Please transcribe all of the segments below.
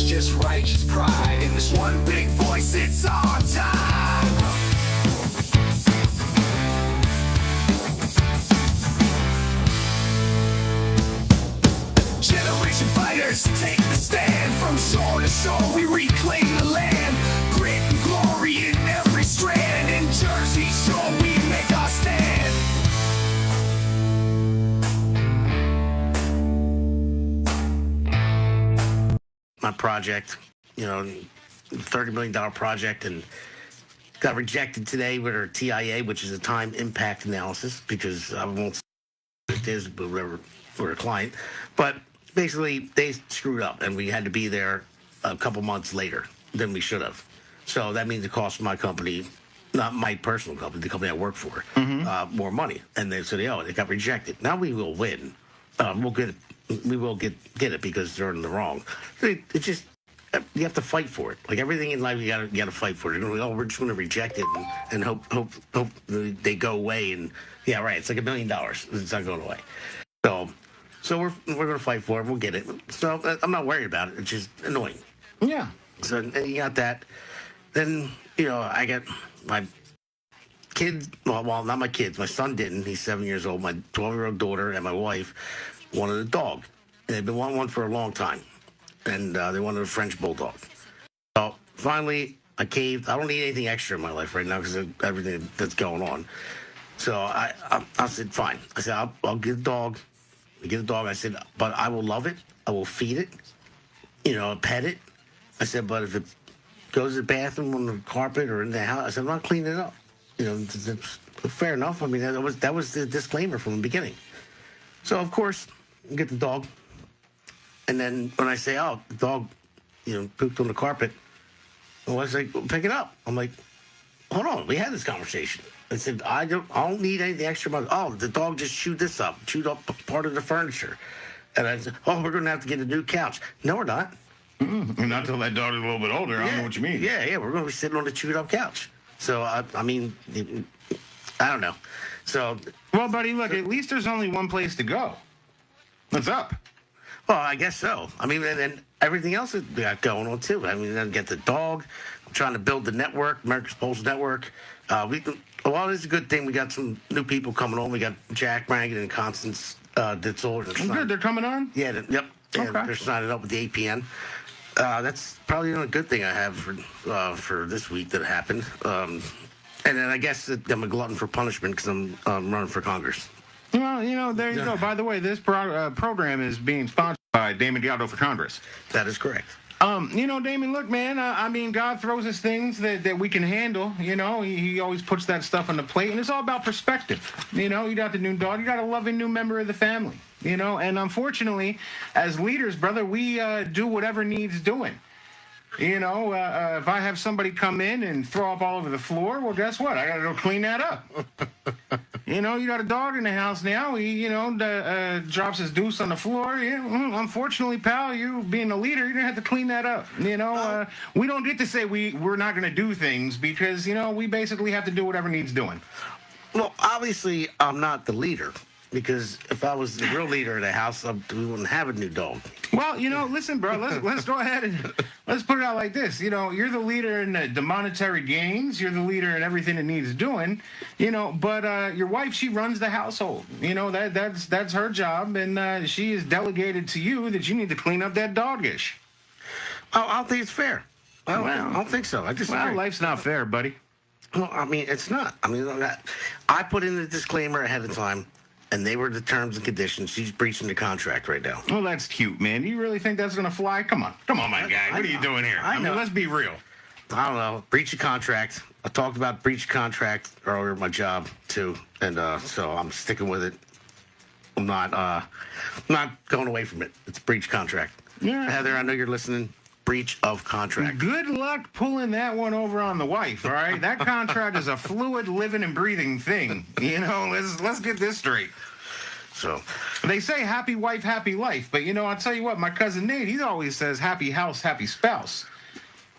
There's just righteous pride in this one big voice. It's our time. Generation fighters take the stand. From shore to shore we reclaim the land. Grit and glory in every strand. In Jersey Shore we make our stand. My project, $30 million project, and got rejected today with our TIA, which is a time impact analysis, because I won't say what it is, but whatever, for a client. But basically, they screwed up, and we had to be there a couple months later than we should have. So that means it cost my company, not my personal company, the company I work for, more money. And they said, it got rejected. Now we will win. We'll get it. We will get it because they're in the wrong. It's just, you have to fight for it. Like everything in life, you gotta fight for it. We're just going to reject it and hope they go away. And yeah, right. It's like $1 million. It's not going away. So we're going to fight for it. We'll get it. So I'm not worried about it. It's just annoying. Yeah. So and you got that. Then I got my kids. Well, not my kids. My son didn't. He's 7 years old. My 12-year-old daughter and my wife wanted a dog. And they've been wanting one for a long time. And they wanted a French bulldog. So finally, I caved. I don't need anything extra in my life right now because of everything that's going on. So I said, fine. I said, I'll get a dog. I get a dog. I said, but I will love it. I will feed it. Pet it. I said, but if it goes to the bathroom on the carpet or in the house, I said, I'm not cleaning it up. It's fair enough. I mean, that was the disclaimer from the beginning. So of course, you get the dog. And then when I say, the dog, pooped on the carpet, I say, pick it up. I'm like, hold on, we had this conversation. I said, I don't need anything extra. The dog just chewed up part of the furniture. And I said, we're going to have to get a new couch. No, we're not. Mm-hmm. Not until that dog is a little bit older. I don't know what you mean. Yeah, we're going to be sitting on the chewed up couch. So, I mean, I don't know. So, well, buddy, look, at least there's only one place to go. What's up? Well, I guess so. I mean, and everything else that we got going on, too. I mean, then get the dog. I'm trying to build the network, America's Postal Network. It's a good thing. We got some new people coming on. We got Jack Rankin and Constance Ditzel. Good, they're coming on? Yeah, yep. Okay. And they're signing up with the APN. That's probably the only good thing I have for this week that happened. And then I guess that I'm a glutton for punishment because I'm running for Congress. Well, there you go. By the way, this program is being sponsored by Damon Galdo for Congress. That is correct. Damon, look, man, I mean, God throws us things that we can handle. He always puts that stuff on the plate, and it's all about perspective. You got the new dog. You got a loving new member of the family, and unfortunately, as leaders, brother, we do whatever needs doing. If I have somebody come in and throw up all over the floor, well, guess what? I got to go clean that up. You got a dog in the house now. He, drops his deuce on the floor. Unfortunately, pal, you being a leader, you're going to have to clean that up. We don't get to say we're not going to do things because, we basically have to do whatever needs doing. Well, obviously, I'm not the leader. Because if I was the real leader of the house, we wouldn't have a new dog. Well, listen, bro, let's go ahead and let's put it out like this. You're the leader in the monetary gains. You're the leader in everything that needs doing. But your wife, she runs the household. That's her job, and she is delegated to you that you need to clean up that doggish. I don't think it's fair. I don't think so. I disagree. Well, life's not fair, buddy. Well, I mean, it's not. I mean, I put in the disclaimer ahead of time. And they were the terms and conditions. She's breaching the contract right now. Well, that's cute, man. Do you really think that's going to fly? Come on, my guy. What are you doing here? I mean, let's be real. I don't know. Breach of contract. I talked about breach of contract earlier in my job, too. And so I'm sticking with it. I'm not going away from it. It's breach of contract. Yeah. Heather, I know you're listening. Breach of contract. Good luck pulling that one over on the wife, all right? That contract is a fluid, living, and breathing thing. Let's get this straight. So they say happy wife, happy life. But, I'll tell you what, my cousin Nate, he always says happy house, happy spouse.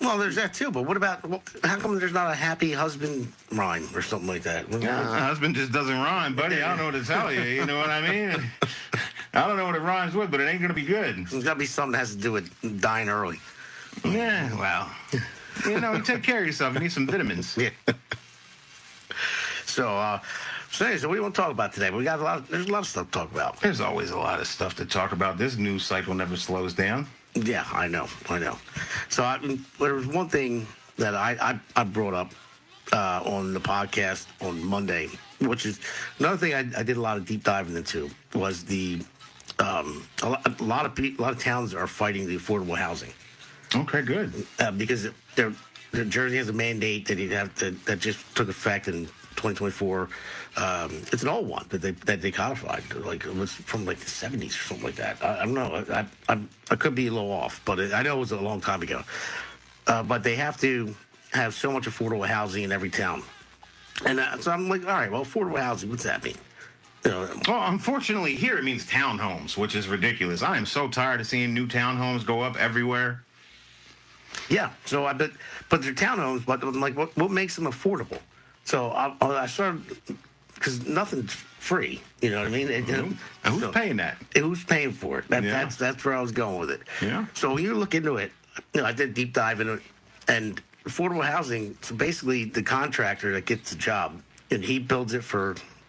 Well, there's that too, but what about, how come there's not a happy husband rhyme or something like that? Husband just doesn't rhyme, buddy. I don't know what to tell you. You know what I mean? I don't know what it rhymes with, but it ain't going to be good. There's got to be something that has to do with dying early. Yeah, well, you take care of yourself. You need some vitamins. Yeah. So what do you want to talk about today? There's a lot of stuff to talk about. There's always a lot of stuff to talk about. This news cycle never slows down. Yeah, I know. So there was one thing that I brought up on the podcast on Monday, which is another thing I did a lot of deep diving into, was a lot of towns are fighting the affordable housing. Okay, good. Because Jersey has a mandate that just took effect in 2024. It's an old one that they codified. Like, it was from like the 70s or something like that. I don't know. I could be a little off, but I know it was a long time ago. But they have to have so much affordable housing in every town. And so I'm like, all right, well, affordable housing, what's that mean? Well, unfortunately, here it means townhomes, which is ridiculous. I am so tired of seeing new townhomes go up everywhere. Yeah, so but they're townhomes, but I'm like, what makes them affordable? So I started, because nothing's free, you know what I mean? And who's paying that? Who's paying for it? That's where I was going with it. Yeah. So when you look into it, I did a deep dive into it, and affordable housing, so basically the contractor that gets the job, and he builds it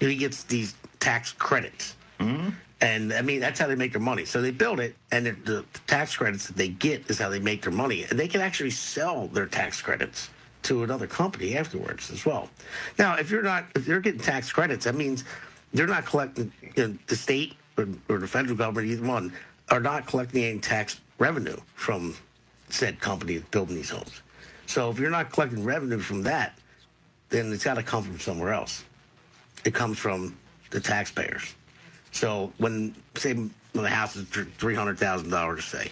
he gets these tax credits. Mm-hmm. And, I mean, that's how they make their money. So they build it, and the tax credits that they get is how they make their money. And they can actually sell their tax credits to another company afterwards as well. Now, if they're getting tax credits, that means they're not collecting, the state or the federal government, either one, are not collecting any tax revenue from said company that's building these homes. So if you're not collecting revenue from that, then it's got to come from somewhere else. It comes from the taxpayers. So when the house is $300,000, say,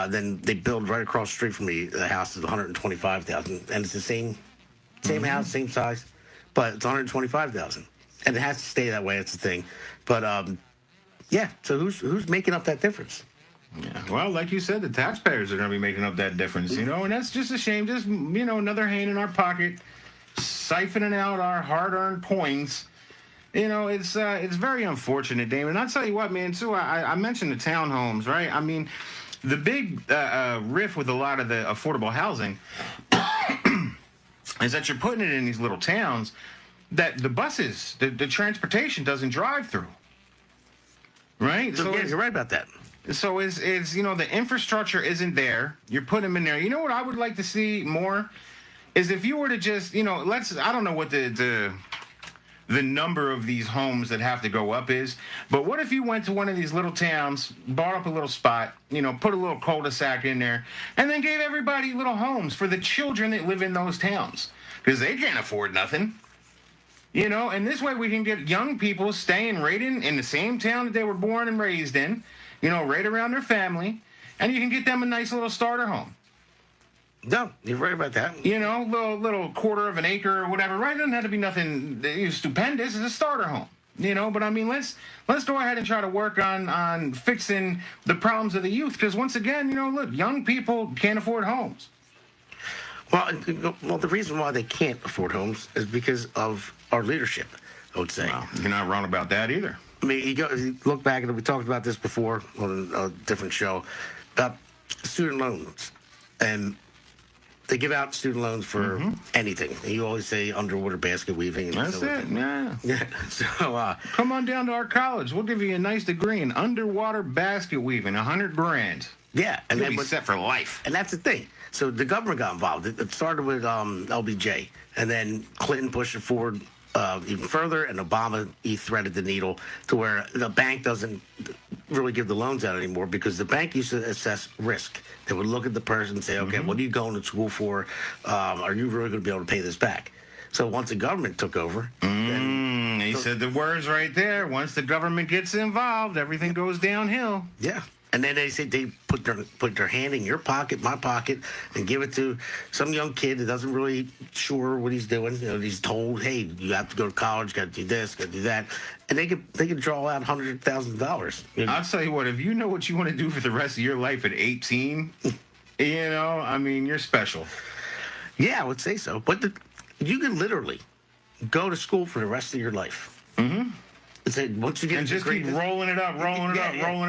then they build right across the street from me, the house is $125,000, and it's the same house, same size, but it's $125,000, and it has to stay that way. It's the thing. But yeah, so who's making up that difference? Yeah, well, like you said, the taxpayers are going to be making up that difference, and that's just a shame. Just another hand in our pocket, siphoning out our hard-earned coins. It's very unfortunate, Damon. And I'll tell you what, man, too, I mentioned the townhomes, right? I mean, the big riff with a lot of the affordable housing is that you're putting it in these little towns that the buses, the transportation doesn't drive through, right? So yeah, you're right about that. So it's the infrastructure isn't there. You're putting them in there. You know what I would like to see more is if you were to just, I don't know what the number of these homes that have to go up is, but what if you went to one of these little towns, bought up a little spot, put a little cul-de-sac in there, and then gave everybody little homes for the children that live in those towns, because they can't afford nothing. And this way we can get young people staying right in the same town that they were born and raised in, right around their family, and you can get them a nice little starter home. No, you're right about that. Little quarter of an acre or whatever, right? It doesn't have to be nothing stupendous. It's a starter home, But I mean, let's go ahead and try to work on fixing the problems of the youth, because once again, look, young people can't afford homes. Well, the reason why they can't afford homes is because of our leadership, I would say. Well, you're not wrong about that either. I mean, you look back, and we talked about this before on a different show, about student loans. And they give out student loans for anything. And you always say underwater basket weaving. That's it, yeah. Yeah. So come on down to our college. We'll give you a nice degree in underwater basket weaving, $100,000. Yeah, and then set for life. And that's the thing. So the government got involved. It started with LBJ, and then Clinton pushed it forward even further, and Obama, he threaded the needle to where the bank doesn't really give the loans out anymore, because the bank used to assess risk. They would look at the person and say, okay, what are you going to school for? Are you really going to be able to pay this back? So once the government took over... He said the words right there. Once the government gets involved, everything goes downhill. Yeah. And then they said they put their hand in your pocket, my pocket, and give it to some young kid that doesn't really sure what he's doing. He's told, hey, you have to go to college, got to do this, got to do that, and they could draw out $100,000. I'll tell you what, if you know what you want to do for the rest of your life at 18, I mean, you're special. Yeah, I would say so. But you can literally go to school for the rest of your life. Mm-hmm. Say, once you get And into just grade, keep rolling it up, rolling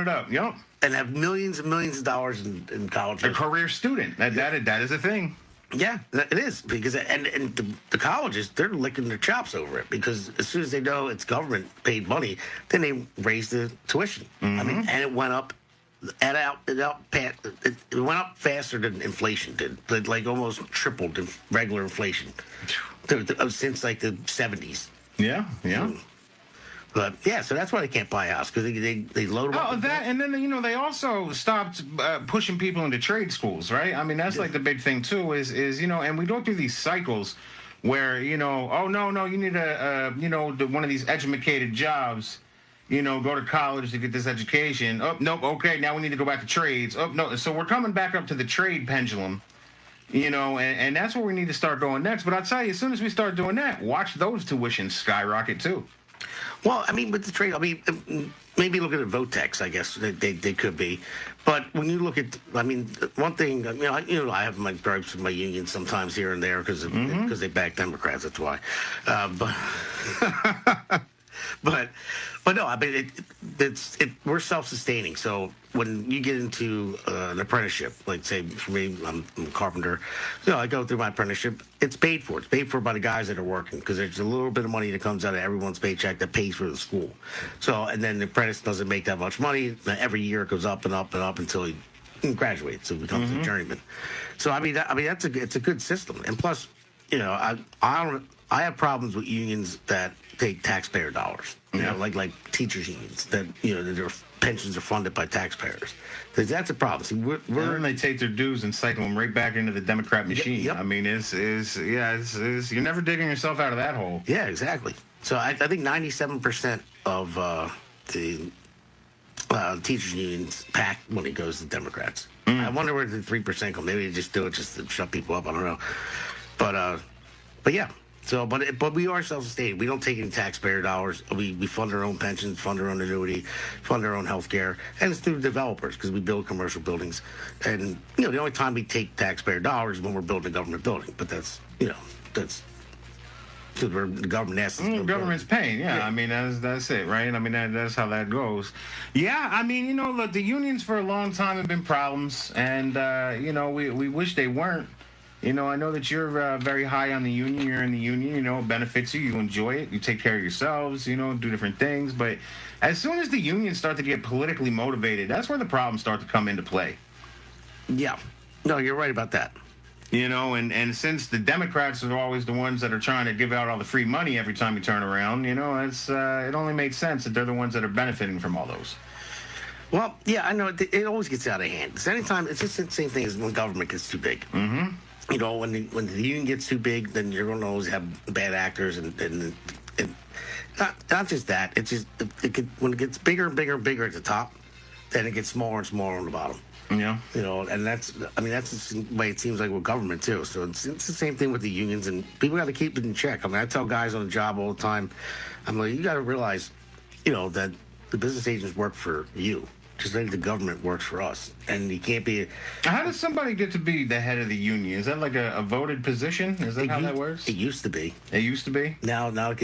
it up. Yep. and have millions and millions of dollars in college. A career student. That is a thing. Yeah, it is, because and the colleges, they're licking their chops over it, because as soon as they know it's government paid money, then they raise the tuition. I mean, and it went up. It went up faster than inflation did, like almost tripled in regular inflation since like the 70s. Yeah. But yeah, so that's why they can't buy a house, because they load them up. Oh, that, and then they also stopped pushing people into trade schools, right? I mean, that's like the big thing too. Is and we go through these cycles where oh no, you need one of these educated jobs. Go to college to get this education. Oh, nope, okay, now we need to go back to trades. Oh, no, so we're coming back up to the trade pendulum, and that's where we need to start going next. But I'll tell you, as soon as we start doing that, watch those tuitions skyrocket too. Well, I mean, with the trade, maybe look at the Votex, I guess they could be. But when you look at, one thing, I have my gripes with my union sometimes here and there because they back Democrats, that's why. But no, I mean, we're self-sustaining. So when you get into an apprenticeship, like say for me, I'm a carpenter, I go through my apprenticeship. It's paid for. It's paid for by the guys that are working, because there's a little bit of money that comes out of everyone's paycheck that pays for the school. So, and then the apprentice doesn't make that much money. Every year it goes up and up and up until he graduates, so he becomes a journeyman. So it's a good system. And plus, I have problems with unions that take taxpayer dollars. Like teachers unions that their pensions are funded by taxpayers. That's a problem. See, and they take their dues and cycle them right back into the Democrat machine. Yep. I mean, it's you're never digging yourself out of that hole. Yeah, exactly. So I think 97% of the teachers unions pack when it goes to Democrats. I wonder where the 3% come. Maybe they just do it just to shut people up. I don't know. But yeah. So, but we are self-sustaining. We don't take any taxpayer dollars. We fund our own pensions, fund our own annuity, fund our own health care, and it's through developers, because we build commercial buildings. And the only time we take taxpayer dollars is when we're building a government building. But that's because the government asks us. The government's paying. Yeah, I mean that's it, right? I mean that's how that goes. Yeah, I mean look, the unions for a long time have been problems, and we wish they weren't. I know that you're very high on the union. You're in the union. It benefits you. You enjoy it. You take care of yourselves. Do different things. But as soon as the unions start to get politically motivated, that's where the problems start to come into play. Yeah. No, you're right about that. And since the Democrats are always the ones that are trying to give out all the free money every time you turn around, it's it only makes sense that they're the ones that are benefiting from all those. Well, yeah, I know. It always gets out of hand. It's just the same thing as when government gets too big. Mm-hmm. When the union gets too big, then you're going to always have bad actors, and not just that. It's just when it gets bigger and bigger and bigger at the top, then it gets smaller and smaller on the bottom. Yeah. And that's the way it seems like with government too. So it's the same thing with the unions, and people got to keep it in check. I tell guys on the job all the time, I'm like, you got to realize, that the business agents work for you. Just like the government works for us, and you can't be. How does somebody get to be the head of the union? Is that like a voted position? Is that how that works? It used to be. It used to be. Now they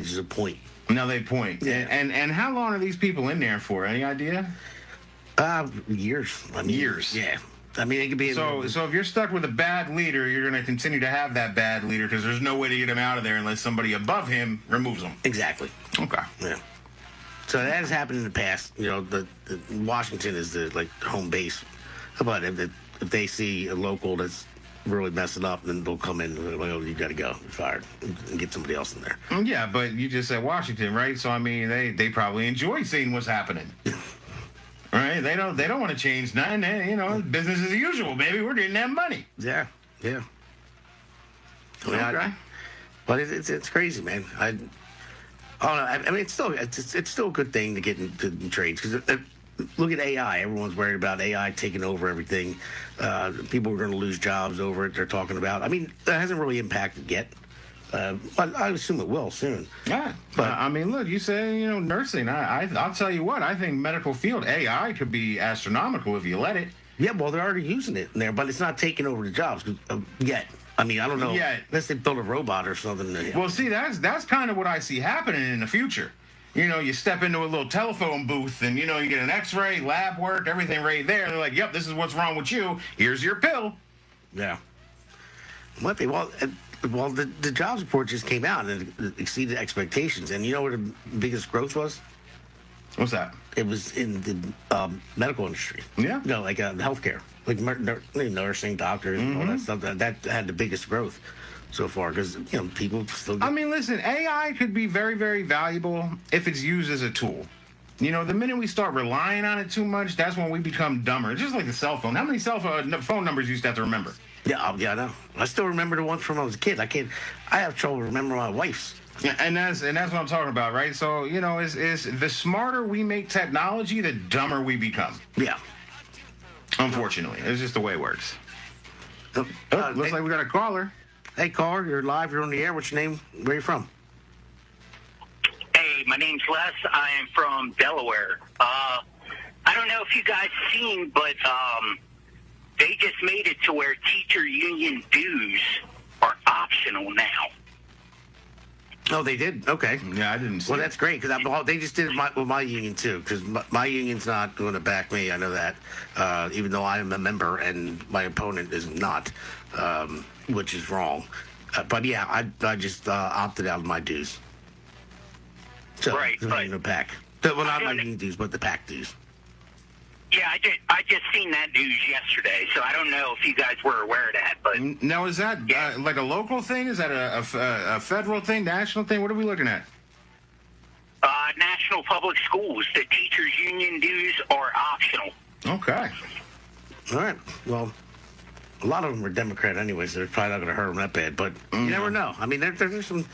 just appoint. Now they appoint. Yeah. And how long are these people in there for? Any idea? Years. Years. Yeah. It could be. So if you're stuck with a bad leader, you're going to continue to have that bad leader, because there's no way to get him out of there unless somebody above him removes him. Exactly. Okay. Yeah. So that has happened in the past. The Washington is the home base. But if they see a local that's really messing up, then they'll come in and they're like, oh, you got to go, you're fired, and get somebody else in there. Yeah, but you just said Washington, right? So they probably enjoy seeing what's happening. Right? They don't want to change nothing. Business as usual, baby. We're getting that money. Yeah. Okay. But it's crazy, man. It's still a good thing to get into trades, because look at AI. Everyone's worried about AI taking over everything. People are going to lose jobs over it. They're talking about. That hasn't really impacted yet, but I assume it will soon. Yeah, but look, you say nursing. I'll tell you what. I think medical field AI could be astronomical if you let it. Yeah, well, they're already using it in there, but it's not taking over the jobs yet. I don't know. Yeah. Unless they build a robot or something. Well, see, that's kind of what I see happening in the future. you step into a little telephone booth and, you get an x-ray, lab work, everything right there. They're like, yep, this is what's wrong with you. Here's your pill. Yeah. Might be. Well, the jobs report just came out and it exceeded expectations. And you know what the biggest growth was? What's that? It was in the medical industry. Yeah. Like healthcare, like nursing, doctors, and all that stuff. That had the biggest growth so far because people still. I mean, listen, AI could be very, very valuable if it's used as a tool. The minute we start relying on it too much, that's when we become dumber. It's just like the cell phone. How many phone numbers you used to have to remember? Yeah, I know. I still remember the ones from when I was a kid. I have trouble remembering my wife's. Yeah, and that's what I'm talking about, right? So is the smarter we make technology, the dumber we become. Yeah. Unfortunately, it's just the way it works. Looks like we got a caller. Hey, caller, you're live. You're on the air. What's your name? Where are you from? Hey, my name's Les. I am from Delaware. I don't know if you guys seen, but they just made it to where teacher union dues are optional now. Oh, they did? Okay. Yeah, I didn't see Well, it. that's great because they just did it with my union, too, because my union's not going to back me. I know that, even though I am a member and my opponent is not, which is wrong. But, yeah, I just opted out of my dues. So, Right, there's no pack. Well, not my union dues, but the pack dues. Yeah, I just seen that news yesterday, so I don't know if you guys were aware of that. But Now, is that like a local thing? Is that a federal thing, national thing? What are we looking at? National Public Schools, the teachers union dues are optional. Okay. All right. Well, a lot of them are Democrat anyway, so they're probably not going to hurt them that bad. But you never know. I mean, there's some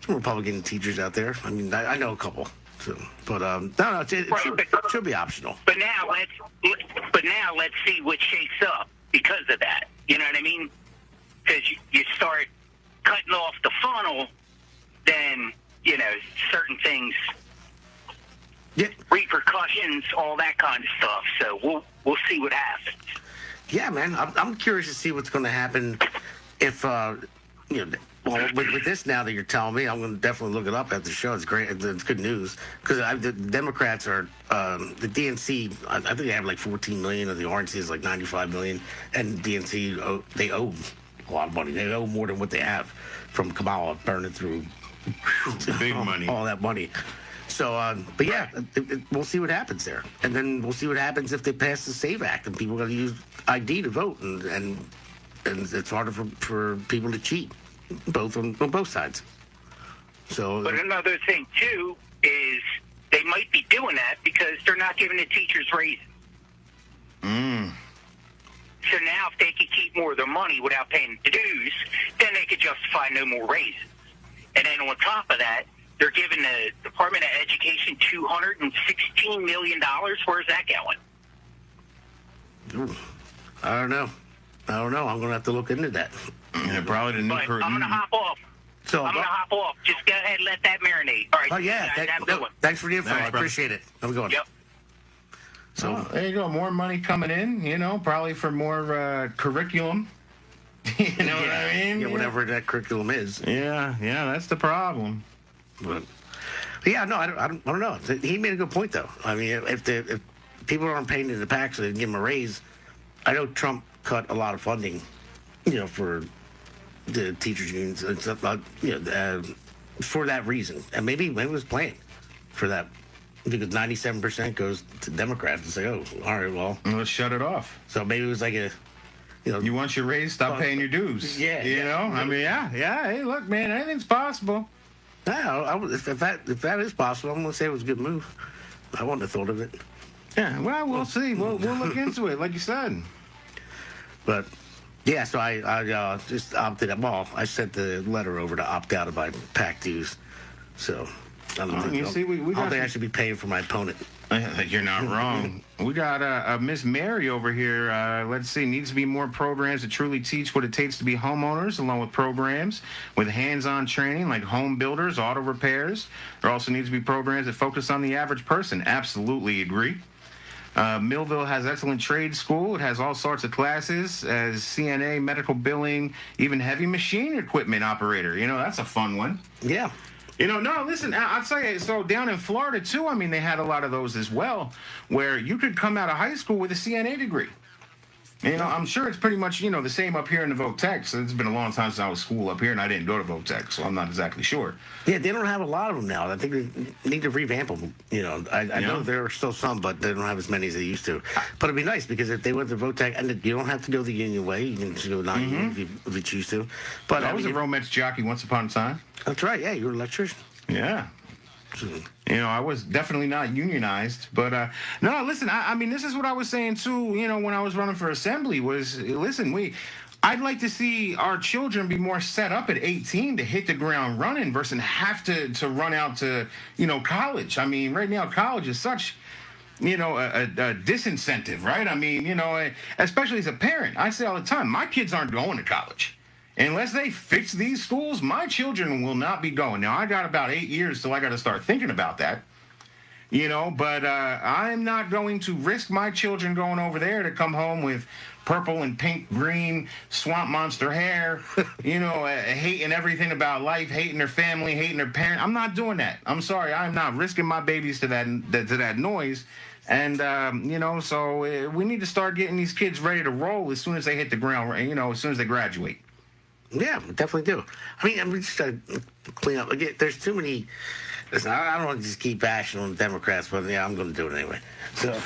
Republican teachers out there. I mean, I know a couple. So, but no, it should be optional. But now let's see what shakes up because of that. You know what I mean? Because you start cutting off the funnel, then certain things, repercussions, all that kind of stuff. So we'll see what happens. Yeah, man, I'm curious to see what's going to happen if Well, with this now that you're telling me, I'm going to definitely look it up after the show. It's great. It's good news because the Democrats are the DNC. I think they have like 14 million, and the RNC is like 95 million. And DNC they owe a lot of money. They owe more than what they have from Kamala burning through big money, all that money. So, but yeah, we'll see what happens there, and then we'll see what happens if they pass the SAVE Act and people are going to use ID to vote, and it's harder for people to cheat. On both sides. So, but another thing too is they might be doing that because they're not giving the teachers raises. So now, if they could keep more of their money without paying the dues, then they could justify no more raises. And then on top of that, they're giving the Department of Education $216 million. Where's that going? I don't know. I'm going to have to look into that. Yeah, probably the new. But I'm going to hop off. So I'm going to hop off. Just go ahead and let that marinate. All right. Oh yeah, have a good one. thanks for the info. Thanks, I appreciate it. Have a good one. Yep. So there you go. More money coming in. Probably for more curriculum. You know what I mean? Yeah, whatever that curriculum is. Yeah, that's the problem. But yeah, no, I don't know. He made a good point though. I mean, if people aren't paying the tax, so they give them a raise. I know Trump cut a lot of funding, for the teachers unions and stuff, for that reason, and maybe it was planned for that because 97% goes to Democrats and say, oh, all right, well, Let's shut it off. so maybe it was like You want your raise? Stop paying your dues. Yeah, You know. I mean, yeah. Hey, look, man, anything's possible. if that is possible, I'm gonna say it was a good move. I wouldn't have thought of it, Yeah. Well, we'll see. We'll look into it, like you said. but. Yeah, so I just opted out. Well, I sent the letter over to opt out of my PAC dues. So I don't think, you see, we I don't got think I should be paying for my opponent. You're not wrong. We got Miss Mary over here. Let's see. Needs to be more programs to truly teach what it takes to be homeowners, along with programs with hands-on training like home builders, auto repairs. There also needs to be programs that focus on the average person. Absolutely agree. Millville has excellent trade school. It has all sorts of classes as CNA, medical billing, even heavy machine equipment operator. That's a fun one. Yeah. No, listen, I'll tell you, so down in Florida, too, I mean, they had a lot of those as well, where you could come out of high school with a CNA degree. I'm sure it's pretty much, the same up here in the Votech. So it's been a long time since I was school up here, and I didn't go to Votech, so I'm not exactly sure. Yeah, they don't have a lot of them now. I think they need to revamp them. I know there are still some, but they don't have as many as they used to. But it'd be nice because if they went to Votech, and you don't have to go the union way. You can just go non-union if you choose to. But I was a Romance jockey once upon a time. That's right. Yeah, you were an electrician. Yeah. I was definitely not unionized, but no, listen, I mean, this is what I was saying too, when I was running for assembly was, listen, I'd like to see our children be more set up at 18 to hit the ground running versus have to run out to, college. I mean, right now, college is such, a disincentive, right? I mean, especially as a parent, I say all the time, my kids aren't going to college. Unless they fix these schools, my children will not be going. Now, I got about 8 years till I got to start thinking about that. But I'm not going to risk my children going over there to come home with purple and pink, green, swamp monster hair, hating everything about life, hating their family, hating their parents. I'm not doing that. I'm sorry. I'm not risking my babies to that noise. And, so we need to start getting these kids ready to roll as soon as they hit the ground, as soon as they graduate. Yeah, definitely do. I mean, we just got to clean up. Again, there's too many. Listen, I don't want to just keep bashing on the Democrats, but yeah, I'm going to do it anyway. So,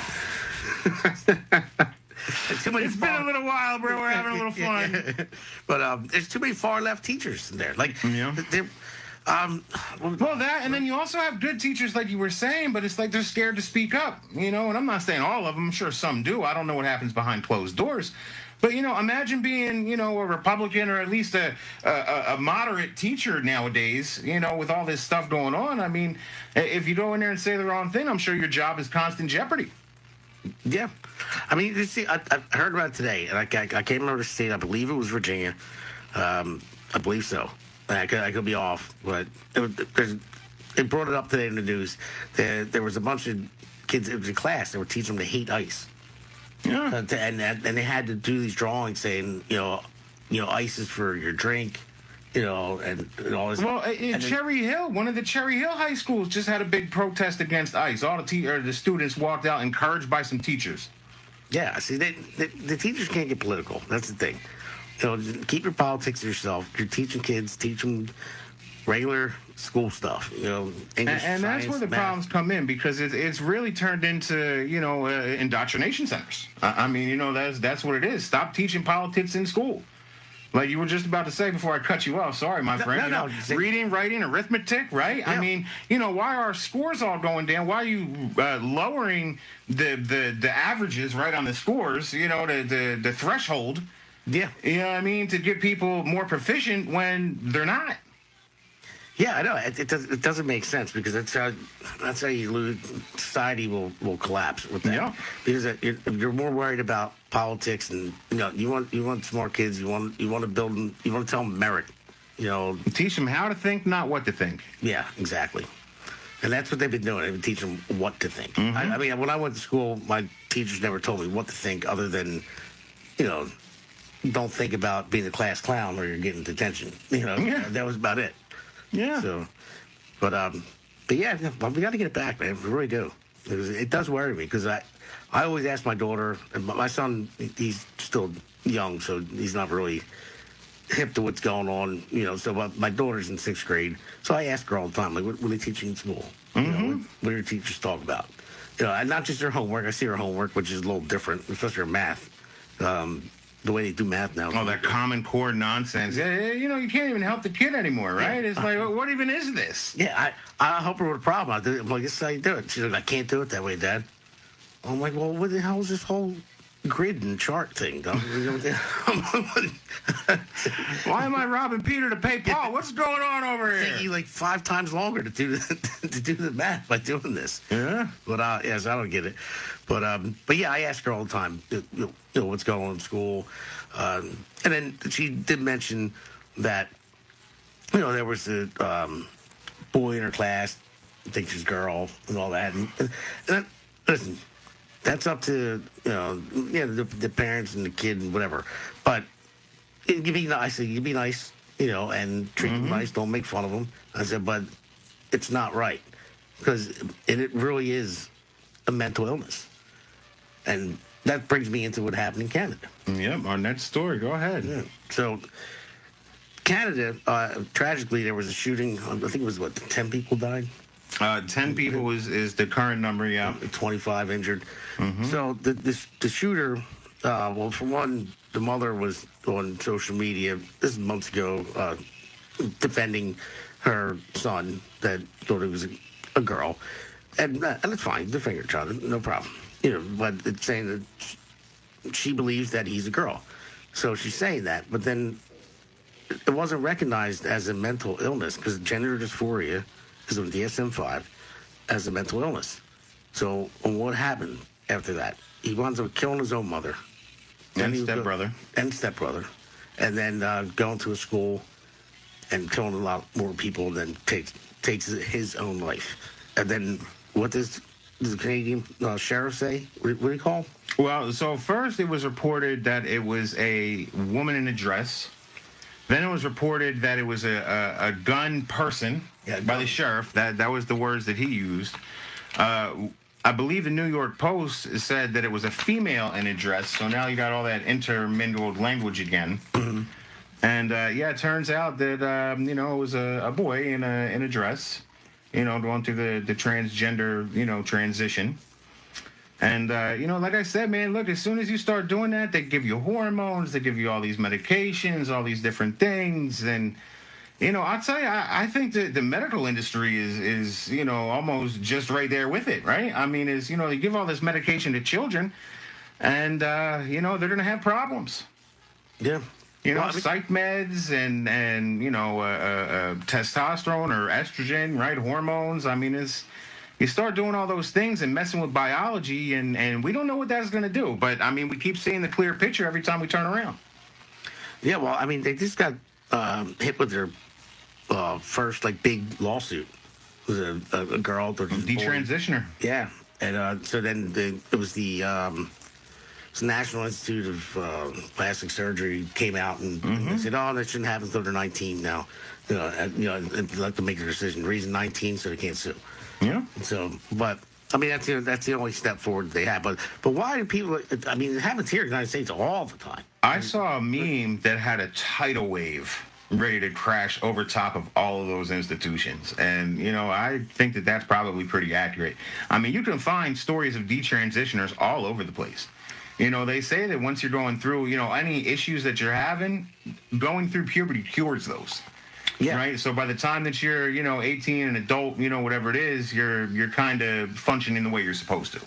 it's been a little while, bro. We're having a little fun. But there's too many far left teachers in there. Like, they're. Well, that, and then you also have good teachers, like you were saying, but it's like they're scared to speak up, and I'm not saying all of them. I'm sure some do. I don't know what happens behind closed doors. But, imagine being, a Republican or at least a moderate teacher nowadays, with all this stuff going on. I mean, if you go in there and say the wrong thing, I'm sure your job is constant jeopardy. Yeah. I mean, you see, I heard about it today, and I can't remember the state. I believe it was Virginia. I believe so. I could be off, but it brought it up today in the news. There was a bunch of kids in class that were teaching them to hate ice. Yeah. And they had to do these drawings saying, ice is for your drink, and all this. Well, in Cherry Hill, one of the Cherry Hill high schools just had a big protest against ice. All the students walked out, encouraged by some teachers. Yeah, see, the teachers can't get political. That's the thing. Just keep your politics to yourself. You're teaching kids, teach them regular school stuff, English, and that's where the math. problems come in, because it's really turned into indoctrination centers. I mean, that's what it is. Stop teaching politics in school. Like you were just about to say before I cut you off. Sorry, my friend. No, reading, writing, arithmetic, right? Yeah. I mean, why are our scores all going down? Why are you lowering the averages right on the scores? The threshold. Yeah. You know what I mean? To get people more proficient when they're not. Yeah, I know. It doesn't make sense, because that's how you lose. Society will collapse with that. Yeah. Because you're more worried about politics, and you want smart kids. You want to build them. You want to tell them merit. Teach them how to think, not what to think. Yeah, exactly. And that's what they've been doing. They've been teaching them what to think. Mm-hmm. I mean, when I went to school, my teachers never told me what to think, other than, don't think about being a class clown or you're getting detention. Yeah. That was about it. Yeah. So, but yeah, we got to get it back, man. We really do. It does worry me, because I always ask my daughter, and my son, he's still young, so he's not really hip to what's going on, So my daughter's in 6th grade, so I ask her all the time, like, what are they teaching in school? Mm-hmm. What do your teachers talk about? And not just their homework. I see her homework, which is a little different, especially her math. The way they do math now. Oh, that Common Core nonsense. Yeah, you can't even help the kid anymore, right? Yeah. It's like, what even is this? Yeah, I help her with a problem. I'm like, this is how you do it. She's like, I can't do it that way, Dad. I'm like, well, what the hell is this whole grid and chart thing? Why am I robbing Peter to pay Paul? What's going on over here? It's taking you like 5 times longer to do the math by doing this. Yeah. But yes, I don't get it. But yeah, I ask her all the time, what's going on in school, and then she did mention that, there was a boy in her class, I think she's a girl, and all that. And listen, that's up to the parents and the kid and whatever. But you be nice. You be nice, and treat them nice. Don't make fun of them. I said, but it's not right, because it really is a mental illness, and that brings me into what happened in Canada. Yep, our next story. Go ahead. Yeah. So, Canada, tragically, there was a shooting. I think it was 10 people died. 10 people is the current number. Yeah. 25 injured. So the shooter, well, for one, the mother was on social media, this is months ago, defending her son that thought it was a girl, and it's fine, defend your child, no problem, but it's saying that she believes that he's a girl, so she's saying that, but then it wasn't recognized as a mental illness because gender dysphoria is on DSM-5 as a mental illness. So what happened after that? He winds up killing his own mother. And stepbrother. And then going to a school and killing a lot more people than takes his own life. And then what does the Canadian sheriff say? What do you call? Well, so first it was reported that it was a woman in a dress. Then it was reported that it was a gun person by the sheriff. That was the words that he used. I believe the New York Post said that it was a female in a dress. So now you got all that intermingled language again. And it turns out that it was a boy in a dress, going through the transgender transition. And like I said, man, look, as soon as you start doing that, they give you hormones, they give you all these medications, all these different things, and I'll tell you, I think that the medical industry is almost just right there with it, right? I mean, they give all this medication to children, and they're gonna have problems. Yeah. Psych meds and testosterone or estrogen, right? Hormones. I mean, you start doing all those things and messing with biology, and we don't know what that's going to do. But, I mean, we keep seeing the clear picture every time we turn around. Yeah, well, I mean, they just got hit with their first, big lawsuit. It was a girl. Detransitioner. Yeah. And so then it was the National Institute of Plastic Surgery came out and they said, oh, that shouldn't happen until they're 19 now. And let them make their decision. Reason 19 so they can't sue. Yeah. So, but I mean that's the only step forward they have. But why do people? I mean, it happens here in the United States all the time. I saw a meme that had a tidal wave ready to crash over top of all of those institutions, and I think that that's probably pretty accurate. I mean, you can find stories of detransitioners all over the place. They say that once you're going through, any issues that you're having, going through puberty cures those. Yeah. Right. So by the time that you're, 18, an adult, whatever it is, you're kind of functioning the way you're supposed to.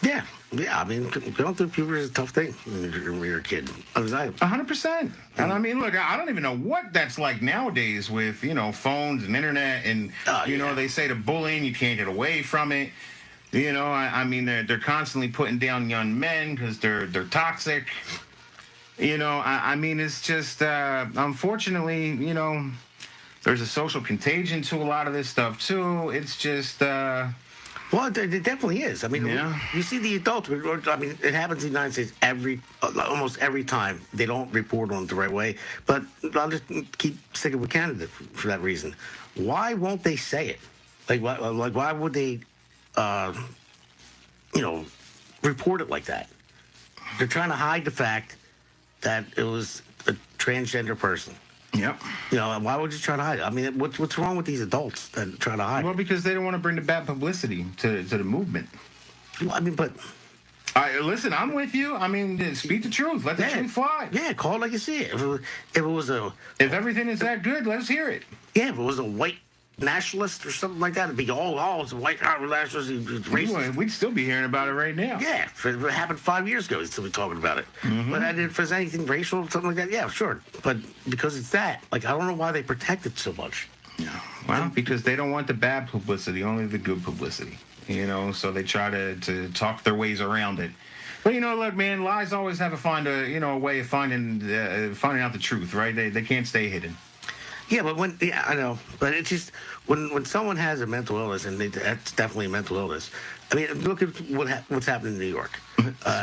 Yeah. Yeah. I mean, going through puberty is a tough thing when you're a kid. 100%. And I mean, look, I don't even know what that's like nowadays with, phones and internet and, they say the bullying, you can't get away from it. I mean, they're constantly putting down young men because they're toxic. I mean, it's just, unfortunately, there's a social contagion to a lot of this stuff, too. It's just... Well, it definitely is. I mean, you see the adults. I mean, it happens in the United States almost every time. They don't report on it the right way. But I'll just keep sticking with Canada for that reason. Why won't they say it? Why would they, report it like that? They're trying to hide the fact that it was a transgender person. Yep. Why would you try to hide it? I mean, what's wrong with these adults that try to hide it? Well, because they don't want to bring the bad publicity to the movement. Well, I mean, but... listen, I'm with you. I mean, speak the truth. Let the truth fly. Yeah, call it like you see it. If everything is that good, let's hear it. Yeah, if it was a white nationalist or something like that, it'd be, it's a white nationalist, it's racist. We'd still be hearing about it right now. Yeah, if it happened 5 years ago, we'd still be talking about it. But if there's anything racial, something like that, yeah, sure. But because it's that, I don't know why they protect it so much. Yeah. Well, because they don't want the bad publicity, only the good publicity. So they try to talk their ways around it. But look, man, lies always have a way of finding out the truth, right? They can't stay hidden. Yeah, but I know, but it's just when someone has a mental illness, and that's definitely a mental illness. I mean, look at what's happening in New York.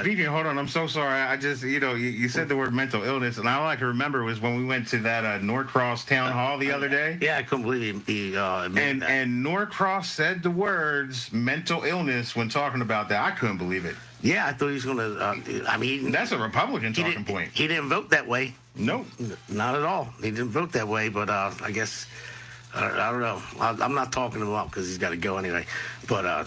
Speaking, hold on, I'm so sorry. I just, you said the word mental illness, and all I can remember was when we went to that Norcross town hall the other day. Yeah, I couldn't believe he admitted that. And Norcross said the words mental illness when talking about that. I couldn't believe it. Yeah, I thought he was going to. I mean, That's a Republican talking point. He didn't vote that way. Nope. Not at all. He didn't vote that way, but I guess, I don't know. I'm not talking him up because he's got to go anyway. But I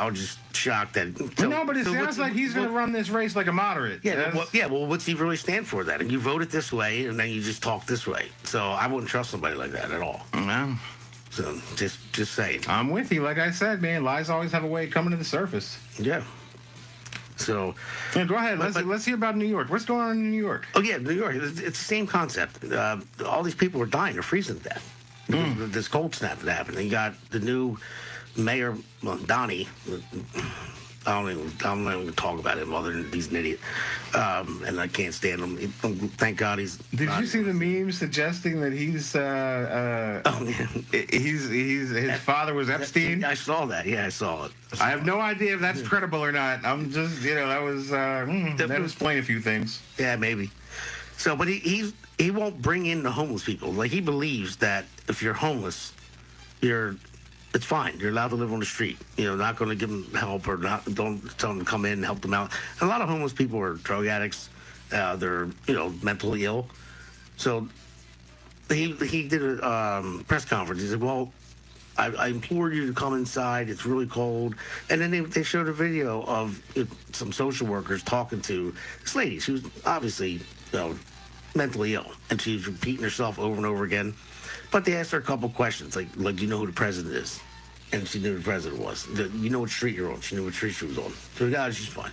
was just shocked that. No, but it sounds like he's going to run this race like a moderate. Yeah, well, what's he really stand for then? And you vote it this way, and then you just talk this way. So I wouldn't trust somebody like that at all. No. So just saying. I'm with you. Like I said, man, lies always have a way of coming to the surface. Yeah. So. Yeah, go ahead. Let's hear about New York. What's going on in New York? Oh, yeah, New York. It's the same concept. All these people are dying. They're freezing to death. This cold snap that happened. And you got the new mayor, Donnie. I don't even talk about him other than he's an idiot. And I can't stand him. Thank God he's. Did you see the meme suggesting that he's his father was Epstein? I saw that. Yeah, I saw it. I have no idea if that's credible or not. I'm just, that explain a few things. Yeah, maybe. So, but he won't bring in the homeless people. Like, he believes that if you're homeless, it's fine. You're allowed to live on the street. Not going to give them help or don't tell them to come in and help them out. And a lot of homeless people are drug addicts. They're, mentally ill. So he did a press conference. He said, well, I implore you to come inside. It's really cold. And then they showed a video of some social workers talking to this lady. She was obviously, mentally ill. And she's repeating herself over and over again. But they asked her a couple questions, like, do you know who the president is? And she knew who the president was. You know what street you're on? She knew what street she was on. So, yeah, she's fine.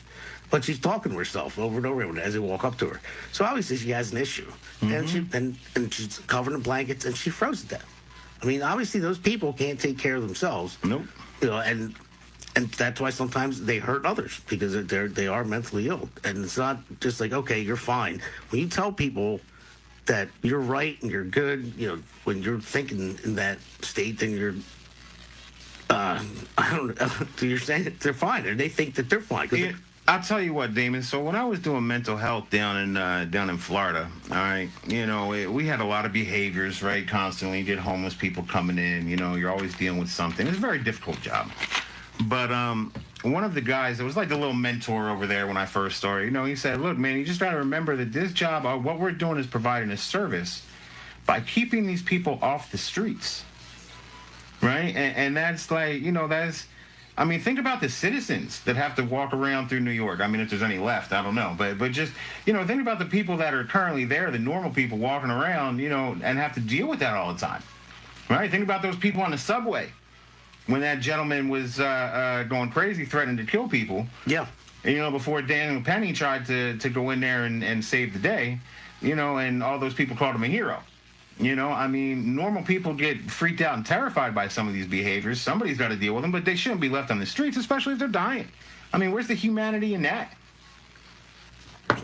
But she's talking to herself over and over again as they walk up to her. So, obviously, she has an issue. And she's covered in blankets, and she froze to death. I mean, obviously, those people can't take care of themselves. Nope. And that's why sometimes they hurt others, because they are mentally ill. And it's not just like, okay, you're fine. When you tell people that you're right and you're good, when you're thinking in that state, then you're, I don't know, you're saying they're fine, and they think that they're fine. Yeah, I'll tell you what, Damon. So when I was doing mental health down in Florida, all right, we had a lot of behaviors, right? Constantly, you get homeless people coming in. You're always dealing with something. It's a very difficult job. But one of the guys, it was like the little mentor over there when I first started, he said, look, man, you just got to remember that this job, what we're doing is providing a service by keeping these people off the streets, right? And that's like, think about the citizens that have to walk around through New York. I mean, if there's any left, I don't know. But just, think about the people that are currently there, the normal people walking around, and have to deal with that all the time, right? Think about those people on the subway. When that gentleman was going crazy, threatening to kill people. Yeah. Before Daniel Penny tried to go in there and save the day, and all those people called him a hero. Normal people get freaked out and terrified by some of these behaviors. Somebody's got to deal with them, but they shouldn't be left on the streets, especially if they're dying. Where's the humanity in that?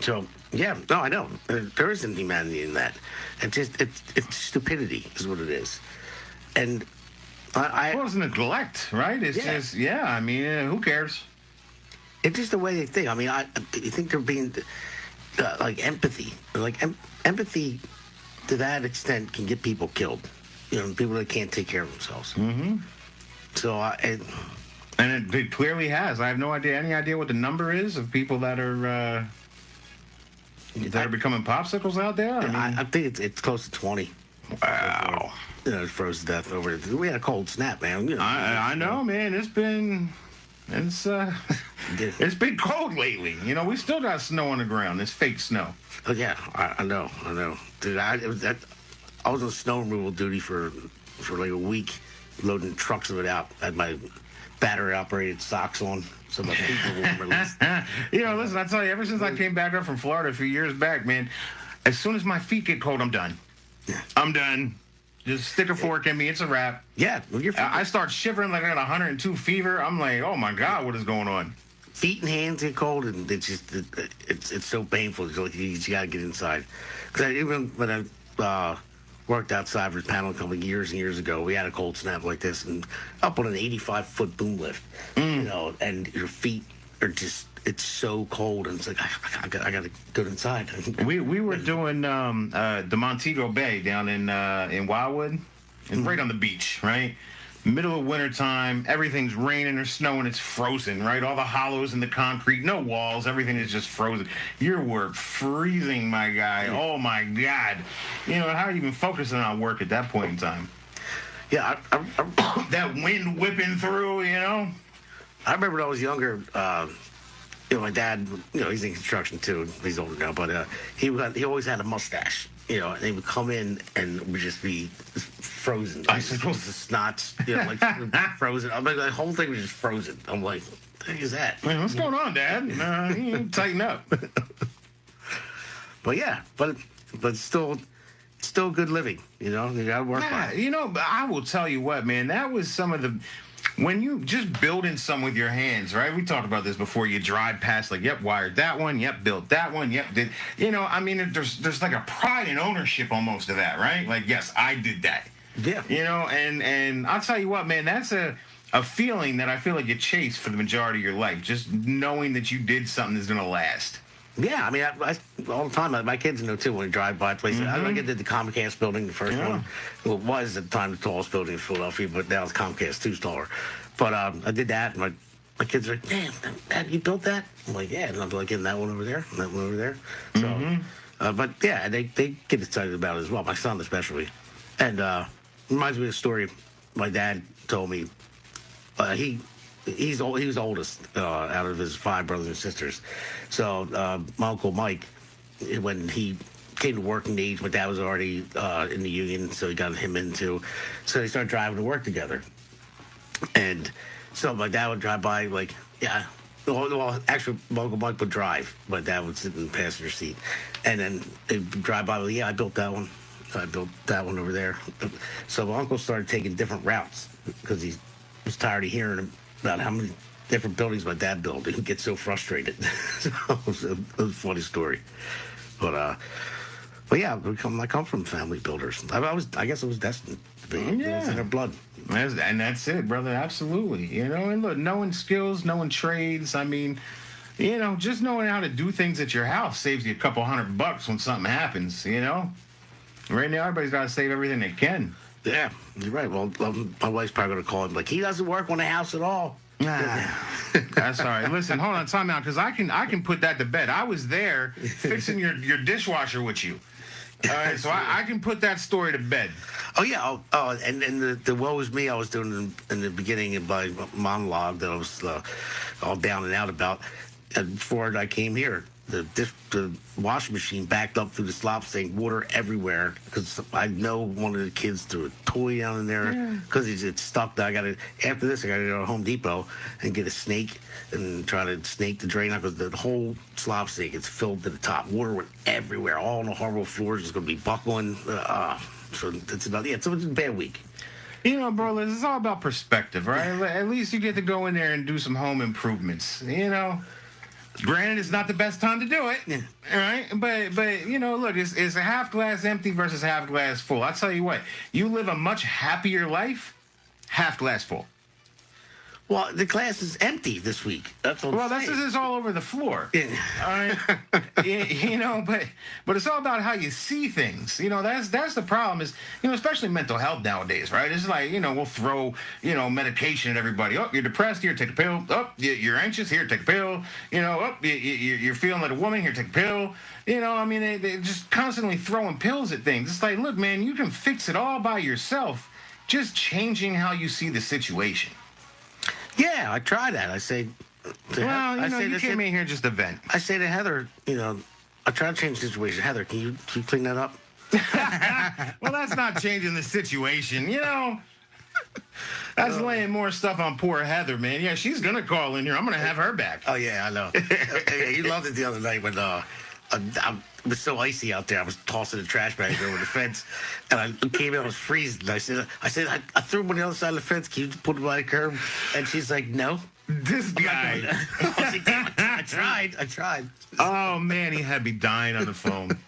So, yeah, no, I know. There isn't humanity in that. It's stupidity is what it is. And well, it's neglect, right? It's just, who cares? It's just the way they think. You think they're being, like, empathy. Like, empathy to that extent can get people killed. People that can't take care of themselves. Mm-hmm. So, and it clearly has. I have any idea what the number is of people that are becoming popsicles out there? I think it's close to 20. Wow. Froze to death over it. We had a cold snap, man. I know, man. It's been cold lately. We still got snow on the ground. It's fake snow. Oh yeah, I know. Dude, I was on snow removal duty for like a week, loading trucks of it out. I had my battery operated socks on, so my feet were warm at least. Listen, I tell you, ever since I came back up from Florida a few years back, man, as soon as my feet get cold, I'm done. I'm done. Just stick a fork in me. It's a wrap. Yeah. I start shivering like I got 102 fever. I'm like, oh, my God, what is going on? Feet and hands get cold, and it's so painful. It's like you got to get inside. Because even when worked outside for his panel company years and years ago. We had a cold snap like this, and up on an 85-foot boom lift, you know, and your feet are just, it's so cold, and it's like, I got to go inside. We were doing the Montego Bay down in Wildwood, and right on the beach, right? Middle of winter time, everything's raining or snowing, it's frozen, right? All the hollows in the concrete, no walls, everything is just frozen. You were freezing, my guy. Oh my God. You know, how are you even focusing on work at that point in time? Yeah, That wind whipping through, you know? I remember when I was younger, you know, my dad, you know, he's in construction too. He's older now, but he always had a mustache, you know, and he would come in and would just be frozen. Icicles? The snots, you know, like frozen. I'm like, the whole thing was just frozen. I'm like, what the heck is that? Man, what's going on, Dad? You need to tighten up. But yeah, but still good living, you know. You gotta work Yeah, on it. you know, but I will tell you what, man, that was some of the, when you just building something with your hands, right? We talked about this before. You drive past, like, yep, wired that one, yep, built that one, yep, did, you know, I mean, there's like a pride and ownership almost of that, right? Like, yes, I did that. Yeah. You know, and I'll tell you what, man, that's a feeling that I feel like you chase for the majority of your life, just knowing that you did something that's going to last. Yeah, I mean, I all the time. My kids know too when we drive by places. I think I did the Comcast building, the first one. Well, it was at the time the tallest building in Philadelphia, but now it's Comcast 2's taller. But I did that, and my kids are like, "Damn, Dad, you built that?" I'm like, "Yeah," and I'm like, "Getting that one over there, and that one over there." So, but yeah, they get excited about it as well. My son especially, and reminds me of a story my dad told me. He was the oldest out of his 5 brothers and sisters. So my Uncle Mike, when he came to working age, my dad was already in the union, so he got him into. So they started driving to work together. And so my dad would drive by, like, yeah. Well, actually, my Uncle Mike would drive. My dad would sit in the passenger seat. And then they'd drive by, like, yeah, I built that one. I built that one over there. So my uncle started taking different routes because he was tired of hearing about how many different buildings my dad built. He'd get so frustrated. So it was a funny story. But yeah, I come from family builders. I guess it was destined to be. It was in their blood. And that's it, brother. Absolutely. You know, and look, knowing skills, knowing trades. I mean, you know, just knowing how to do things at your house saves you a couple $100 when something happens. You know, right now everybody's got to save everything they can. Yeah, you're right. Well, my wife's probably going to call him like, he doesn't work on the house at all. That's all right. Listen, hold on, time out, because I can put that to bed. I was there fixing your dishwasher with you. All right, so I can put that story to bed. Oh yeah. Oh, and the woe is me I was doing in the beginning of my monologue that I was all down and out about. And before I came here, the washing machine backed up through the slop sink, water everywhere. Because I know one of the kids threw a toy down in there because it's stuck. After this, I got to go to Home Depot and get a snake and try to snake the drain out because the whole slop sink is filled to the top. Water went everywhere. All on the hardwood floors is going to be buckling. So it's another. Yeah, it's a bad week. You know, bro, it's all about perspective, right? At least you get to go in there and do some home improvements. You know. Granted, it's not the best time to do it, all right? But you know, look, it's a half glass empty versus half glass full. I'll tell you what, you live a much happier life, half glass full. Well, the glass is empty this week. That's what Well, I'm saying. this is all over the floor. Yeah. All right, you know, but it's all about how you see things. You know, that's the problem. Is, you know, especially mental health nowadays, right? It's like, you know, we'll throw, you know, medication at everybody. Oh, you're depressed, here, take a pill. Oh, you're anxious, here, take a pill. You know, oh, you're feeling like a woman, here, take a pill. You know, I mean, they're just constantly throwing pills at things. It's like, look, man, you can fix it all by yourself, just changing how you see the situation. Yeah, I try that. I say, Well, you know, you came in here just to vent. I say to Heather, you know, I try to change the situation. Heather, can you clean that up? Well, that's not changing the situation, you know. That's laying more stuff on poor Heather, man. Yeah, she's gonna call in here. I'm gonna have her back. Oh yeah, I know. You loved it the other night when it was so icy out there. I was tossing the trash bags over the fence, and I came out, I was freezing. I said, I threw them on the other side of the fence. Can you put them by the curb? And she's like, no. This guy. I was like, damn, I tried. Oh man, he had me dying on the phone.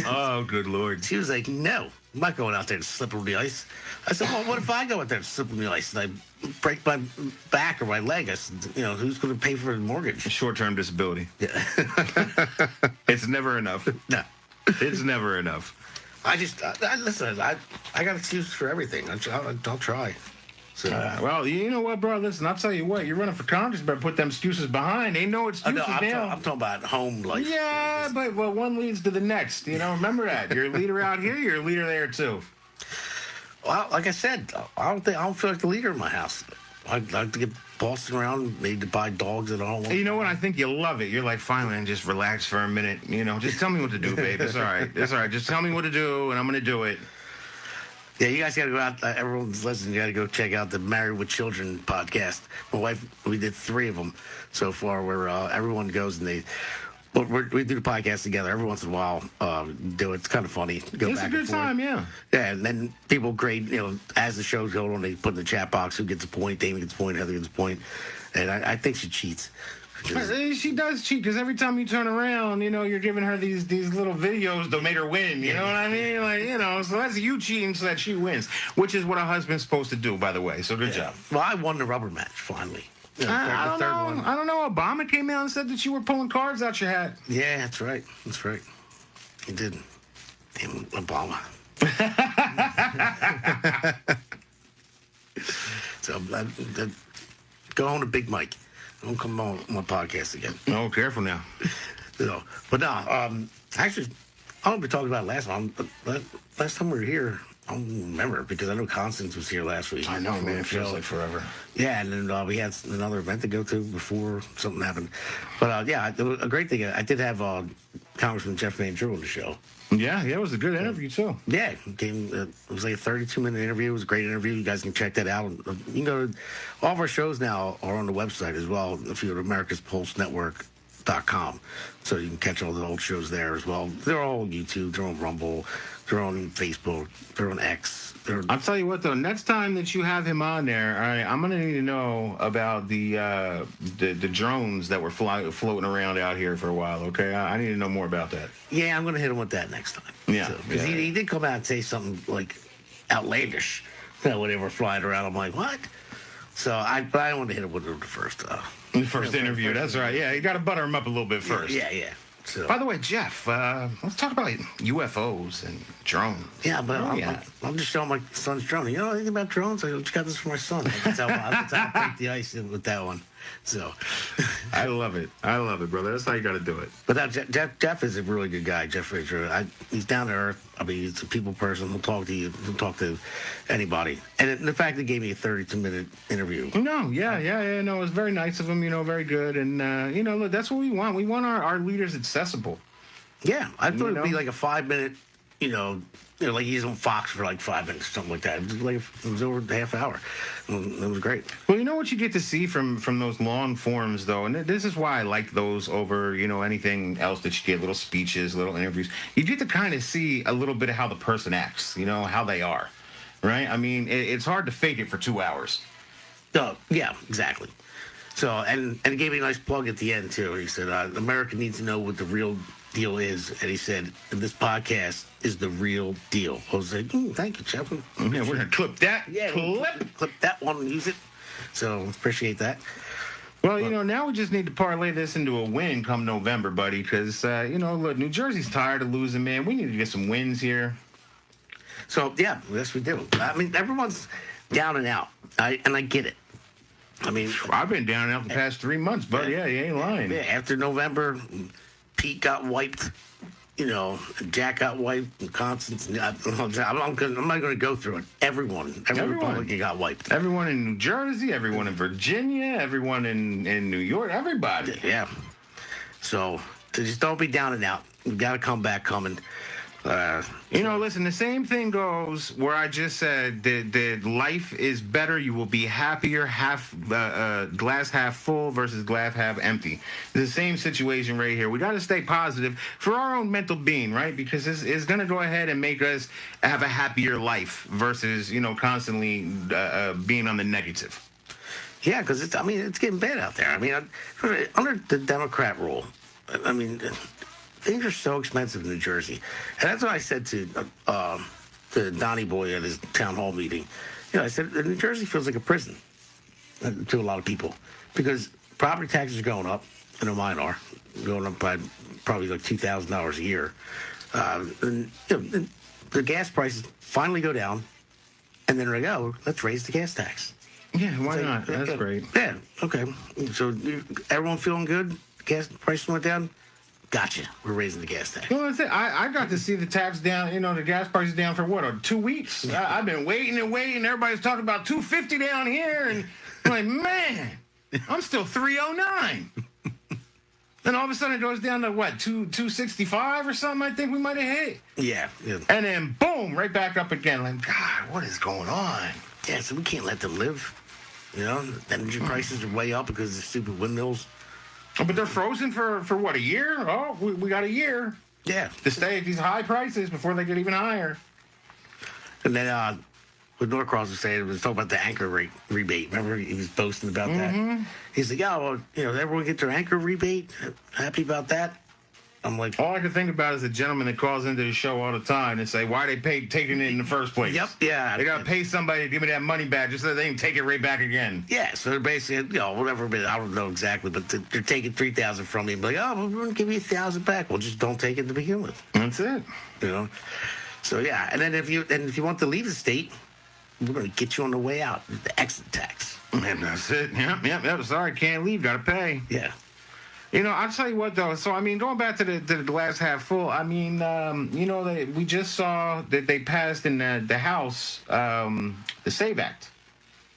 Oh, good Lord. She was like, no, I'm not going out there to slip on the ice. I said, well, what if I go out there to slip on the ice and I break my back or my leg? I said, who's going to pay for the mortgage? Short-term disability. Yeah. It's never enough. No. It's never enough. Listen, I got excuses for everything. I'll try. So, Well, you know what, bro? Listen, I'll tell you what. You're running for Congress, better put them excuses behind. Ain't no excuses now. I'm talking about home life. Yeah, but one leads to the next. Remember that. You're a leader out here. You're a leader there too. Well, like I said, I don't feel like the leader in my house. I'd like to get bossing around, maybe to buy dogs that I don't want. You know what? I think you'll love it. You're like, finally, and just relax for a minute. Just tell me what to do, babe. It's all right. It's all right. Just tell me what to do, and I'm going to do it. Yeah, you guys got to go out. Everyone's listening. You got to go check out the Married with Children podcast. My wife, we did 3 of them so far where everyone goes and we do the podcast together every once in a while. Do it. It's kind of funny. Go It's back a good and forth. time, yeah. Yeah, and then people grade, as the show's going on, they put in the chat box who gets a point, Damon gets a point, Heather gets a point. And I think she cheats. She does cheat because every time you turn around, you're giving her these little videos to make her win. You know what I mean? So that's you cheating so that she wins, which is what a husband's supposed to do, by the way. So good job. Well, I won the rubber match, finally. I don't the third know. one. I don't know. Obama came out and said that you were pulling cards out your hat. Yeah, that's right. That's right. He did. Damn Obama. So, go on to Big Mike. Don't come on my podcast again. Oh, careful now. But no, actually, I don't be talking about it last time. Last time we were here, I don't remember because I know Constance was here last week. I know, man. It feels like forever. Yeah, and then we had another event to go to before something happened. But yeah, a great thing. I did have Congressman Jeff Van Drew on the show. Yeah, it was a good interview too. Yeah, it was like a 32-minute interview. It was a great interview. You guys can check that out. You can go to all of our shows now are on the website as well. If you go to AmericasPulseNetwork.com, so you can catch all the old shows there as well. They're all on YouTube. They're on Rumble. They're on Facebook. They're on X. I'll tell you what, though. Next time that you have him on there, all right, I'm gonna need to know about the drones that were floating around out here for a while. Okay, I need to know more about that. Yeah, I'm gonna hit him with that next time. Yeah, because he did come out and say something like outlandish. When they were flying around, I'm like, what? So I want to hit him with the first. The first interview. That's right. Yeah, you got to butter him up a little bit first. Yeah. So. By the way, Jeff, let's talk about UFOs and drones. Yeah, but I'm just showing my son's drone. You know anything about drones? I just got this for my son. That's how I break the ice with that one. So I love it, brother. That's how you got to do it. But Jeff is a really good guy. Jeff Frazier. He's down to earth. I mean, he's a people person. He'll talk to you. He'll talk to anybody. And the fact that he gave me a 32-minute interview. No, yeah. No, it was very nice of him. Very good. And look, that's what we want. We want our leaders accessible. Yeah, I thought it'd be like a 5-minute. Like he's on Fox for like 5 minutes, something like that. It was over a half hour. It was great. Well, you know what you get to see from those long forms, though, and this is why I like those over, anything else that you get, little speeches, little interviews. You get to kind of see a little bit of how the person acts, how they are, right? I mean, it's hard to fake it for 2 hours. Yeah, exactly. So, and he gave me a nice plug at the end, too. He said, America needs to know what the real deal is, and he said this podcast is the real deal. I was like, thank you, Jeff. Yeah, we're gonna clip that. Yeah, clip that one and use it. So appreciate that. Well, now we just need to parlay this into a win come November, buddy, because look, New Jersey's tired of losing, man. We need to get some wins here. So yeah, yes we do. I mean, everyone's down and out, and I get it. I mean, I've been down and out the past 3 months, buddy. Yeah, you ain't lying. Yeah, after November, Pete got wiped, Jack got wiped, and Constance. I'm not going to go through it. Every Republican got wiped. Everyone in New Jersey, everyone in Virginia, everyone in New York, everybody. Yeah. So just don't be down and out. We've got a comeback coming. Listen, the same thing goes where I just said that life is better. You will be happier, glass half full versus glass half empty. It's the same situation right here. We got to stay positive for our own mental being, right? Because it's going to go ahead and make us have a happier life versus, constantly being on the negative. Yeah, because it's getting bad out there. I mean, under the Democrat rule, things are so expensive in New Jersey, and that's what I said to Donnie Boy at his town hall meeting. You know, I said New Jersey feels like a prison to a lot of people because property taxes are going up. I know mine are going up by probably like $2,000 a year. And, you know, the gas prices finally go down, and then they go, let's raise the gas tax. Yeah, why not? That's great. Yeah, okay. So everyone feeling good? Gas prices went down? Gotcha. We're raising the gas tax. Well, that's it. I got to see the tax down, the gas prices down for what, 2 weeks? I've been waiting and waiting. Everybody's talking about $250 down here. And I'm like, man, I'm still $309. Then all of a sudden it goes down to what, $265 or something? I think we might have hit. Yeah. And then boom, right back up again. Like, God, what is going on? Yeah, so we can't let them live. You know, the energy prices are way up because of the stupid windmills. Oh, but they're frozen for what, a year? Oh, we got a year Yeah. to stay at these high prices before they get even higher. And then what Norcross was saying was talking about the anchor rate rebate. Remember, he was boasting about that. He's like, "Oh, well, everyone get their anchor rebate. Happy about that." I'm like, All I can think about is the gentleman that calls into the show all the time and say, why they taking it in the first place? "Yep, yeah, They got to pay somebody to give me that money back just so they can take it right back again. yeah." So they're basically, whatever. But I don't know exactly, but they're taking $3,000 from me. Like, "Oh, well, we're gonna give you $1,000 back." Well, just don't take it to begin with. That's it. You know. So yeah, and then if you want to leave the state, we're gonna get you on the way out. The exit tax. And that's it. Yep. Sorry, can't leave. Got to pay. Yeah. I'll tell you what, though. So, I mean, going back to the glass half full, I mean, we just saw that they passed in the House the SAVE Act.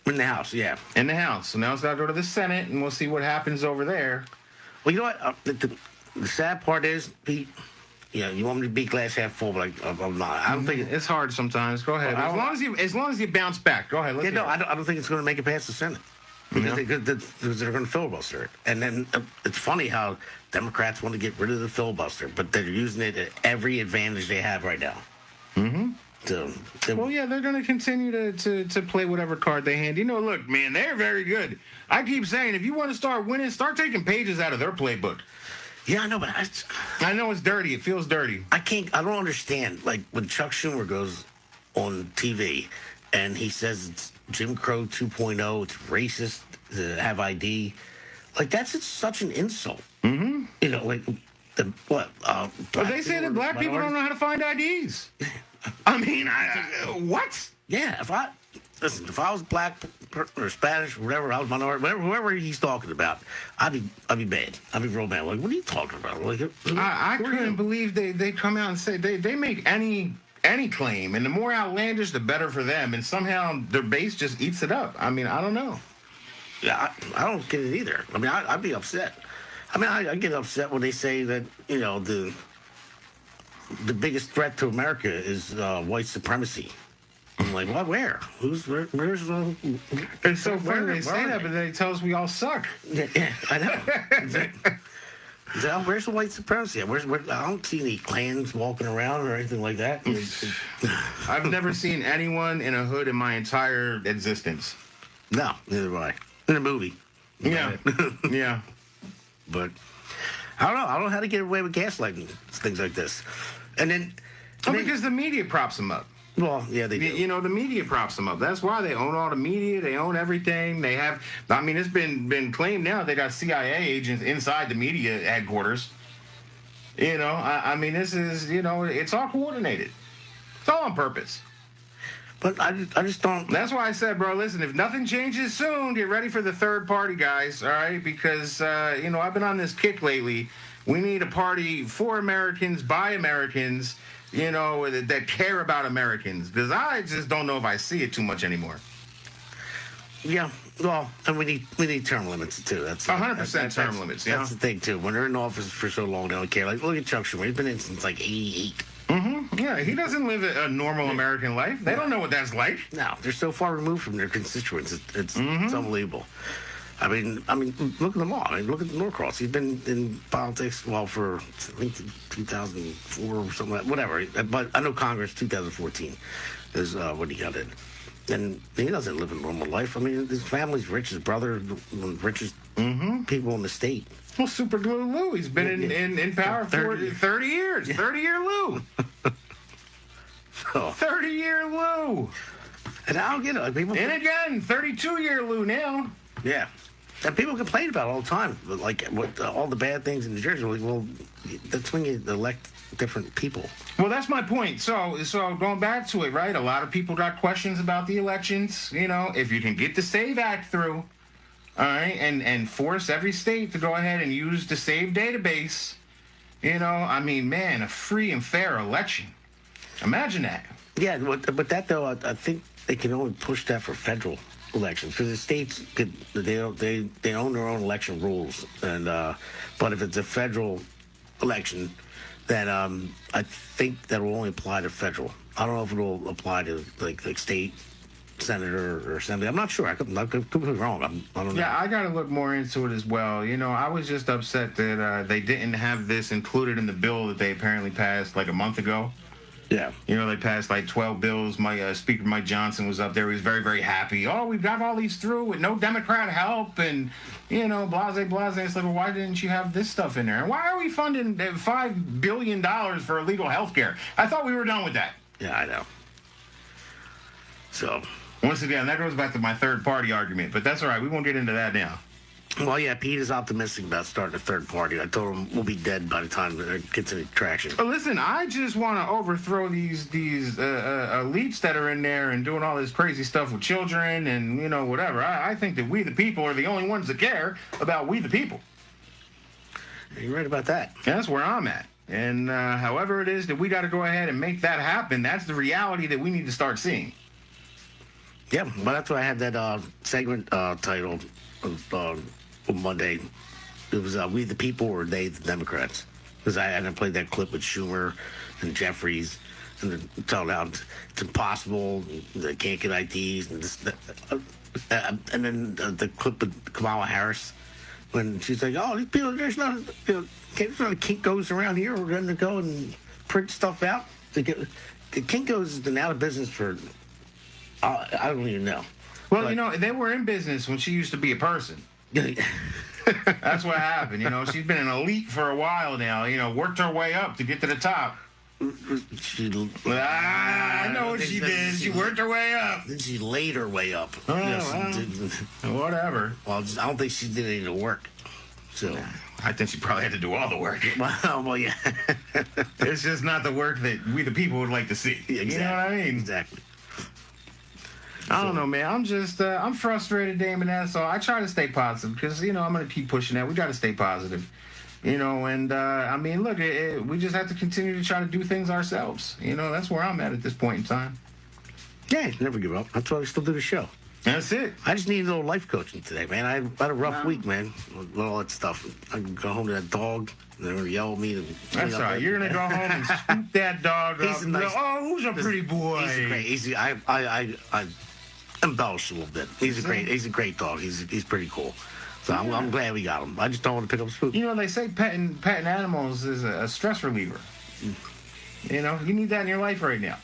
In the House, yeah. In the House. So now it's got to go to the Senate, and we'll see what happens over there. Well, you know what? The sad part is, Pete, you want me to be glass half full, but I'm not. I don't think It's hard sometimes. Go ahead. As long as you bounce back. Go ahead. Let's hear it. I don't think it's going to make it past the Senate. Because they're going to filibuster it. And then it's funny how Democrats want to get rid of the filibuster, but they're using it at every advantage they have right now. Well, yeah, they're going to continue to play whatever card they hand. Look, man, they're very good. I keep saying, if you want to start winning, start taking pages out of their playbook. Yeah, I know, but I know it's dirty. It feels dirty. I don't understand. Like, when Chuck Schumer goes on TV and he says it's Jim Crow 2.0, it's racist to have ID. Like, that's such an insult. Like, what? But they say that black people don't know how to find IDs. I mean, what? Yeah, if I was black or Spanish or whatever, I was minority, whoever he's talking about, I'd be bad. I'd be real bad. Like, what are you talking about? Like, I couldn't believe they come out and say they make any claim, and the more outlandish, the better for them. And somehow their base just eats it up. I mean, I don't know. Yeah, I don't get it either. I mean, I'd be upset. I mean, I get upset when they say that the biggest threat to America is white supremacy. I'm like, what? Where? Where's the? It's so funny they say that, but they tell us we all suck. Yeah, I know. Where's the white supremacy? I don't see any Klans walking around or anything like that. I've never seen anyone in a hood in my entire existence. No, neither have I. In a movie. Yeah. Yeah. But I don't know. I don't know how to get away with gaslighting things like this. And then because the media props them up. Well, yeah, they do. The media props them up. That's why they own all the media. They own everything. They have. I mean, it's been claimed now they got CIA agents inside the media headquarters. I mean, this is it's all coordinated. It's all on purpose. But I just don't. That's why I said, bro, listen, if nothing changes soon, get ready for the third party, guys, all right? Because, I've been on this kick lately. We need a party for Americans, by Americans, that care about Americans. Because I just don't know if I see it too much anymore. Yeah, well, and we need term limits, too. That's 100% term limits, That's the thing, too. When they're in office for so long, they don't care. Like, look at Chuck Schumer. He's been in since, 88. Yeah, he doesn't live a normal American life. They don't know what that's like. No, they're so far removed from their constituents. It's unbelievable. I mean, look at them all. I mean, look at Norcross. He's been in politics, for, I think, 2004 or something like that. Whatever. But I know Congress, 2014 is what he got in. And he doesn't live a normal life. I mean, his family's rich. His brother, one of the richest people in the state. Well, Super Glue Lou, he's been in power for 30 years. 30-year Lou. Oh. 30-year Lou. And I don't get it. Like, people, And again, 32-year Lou now. yeah. And people complain about it all the time. But like, what all the bad things in New Jersey. Like, well, that's when you elect different people. Well, that's my point. So going back to it, right? A lot of people got questions about the elections. You know, if you can get the SAVE Act through, all right, and force every state to go ahead and use the SAVE database, you know, I mean, man, a free and fair election. Imagine that. Yeah, but that though, I think they can only push that for federal elections because the states they own their own election rules, and but if it's a federal election, then I think that will only apply to federal. I don't know if it will apply to like state senator or assembly. I'm not sure. I could be wrong. I don't know. Yeah, I got to look more into it as well. You know, I was just upset that they didn't have this included in the bill that they apparently passed like a month ago. Yeah. You know, they passed like 12 bills. My Speaker Mike Johnson was up there. He was very, very happy. Oh, we've got all these through with no Democrat help and, you know, blase. It's like, well, why didn't you have this stuff in there? And why are we funding $5 billion for illegal health care? I thought we were done with that. Yeah, I know. So, once again, that goes back to my third party argument, but that's all right. We won't get into that now. well, yeah, Pete is optimistic about starting a third party. I told him we'll be dead by the time it gets any traction. But listen, I just want to overthrow these elites that are in there and doing all this crazy stuff with children and, you know, whatever. I think that we the people are the only ones that care about we the people. You're right about that. That's where I'm at. And however it is that we got to go ahead and make that happen, that's the reality that we need to start seeing. Yeah, but that's why I had that segment title on Monday. It was We the People or They the Democrats. Because I hadn't played that clip with Schumer and Jeffries and telling how it's impossible, they can't get IDs. And then the clip with Kamala Harris when she's like, oh, these people, there's not, there's not a Kinko's around here. We're going to go and print stuff out. The Kinko's been out of business for, I don't even know. Well, But- you know, they were in business when she used to be a person. That's what happened. You know, she's been an elite for a while now. You know, worked her way up to get to the top. I know what she did. She worked her way up. Then she laid her way up. Oh, Yes, Whatever. well, I don't think she did any of the work. So, I think she probably had to do all the work. well, yeah. It's just not the work that we the people would like to see. Exactly. You know what I mean? Exactly. I don't know, man. I'm just, I'm frustrated, Damon. That's all. I try to stay positive because, you know, I'm going to keep pushing that. We got to stay positive. You know, and, I mean, look, we just have to continue to try to do things ourselves. You know, that's where I'm at this point in time. Yeah, never give up. That's why we still do the show. That's it. I just need a little life coaching today, man. I had a rough week, man, with all that stuff. I can go home to that dog, and they're going to yell at me. That's all right. You're going to go home and scoop that dog He's up. a nice- Oh, who's a pretty boy? He's great. I embellish a little bit. He's a great dog. He's pretty cool. So I'm glad we got him. I just don't want to pick up spook. You know, they say petting animals is a stress reliever. You know, you need that in your life right now.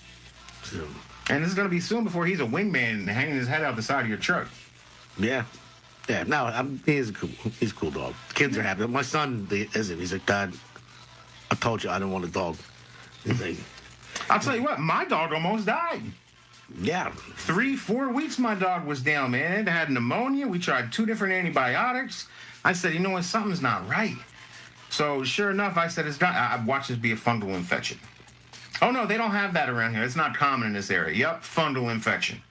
So, And this is going to be soon before he's a wingman hanging his head out the side of your truck. yeah. Yeah, no, he's a cool dog. Kids are happy. My son isn't. He's like, Dad, I told you I didn't want a dog. He's like, I'll tell you what, my dog almost died. yeah. 3-4 weeks my dog was down, man. It had pneumonia. We tried 2 different antibiotics. I said, you know what, something's not right. So sure enough, I said, it's not. I watched this be a fungal infection. Oh, no, they don't have that around here. It's not common in this area. Yep, fungal infection.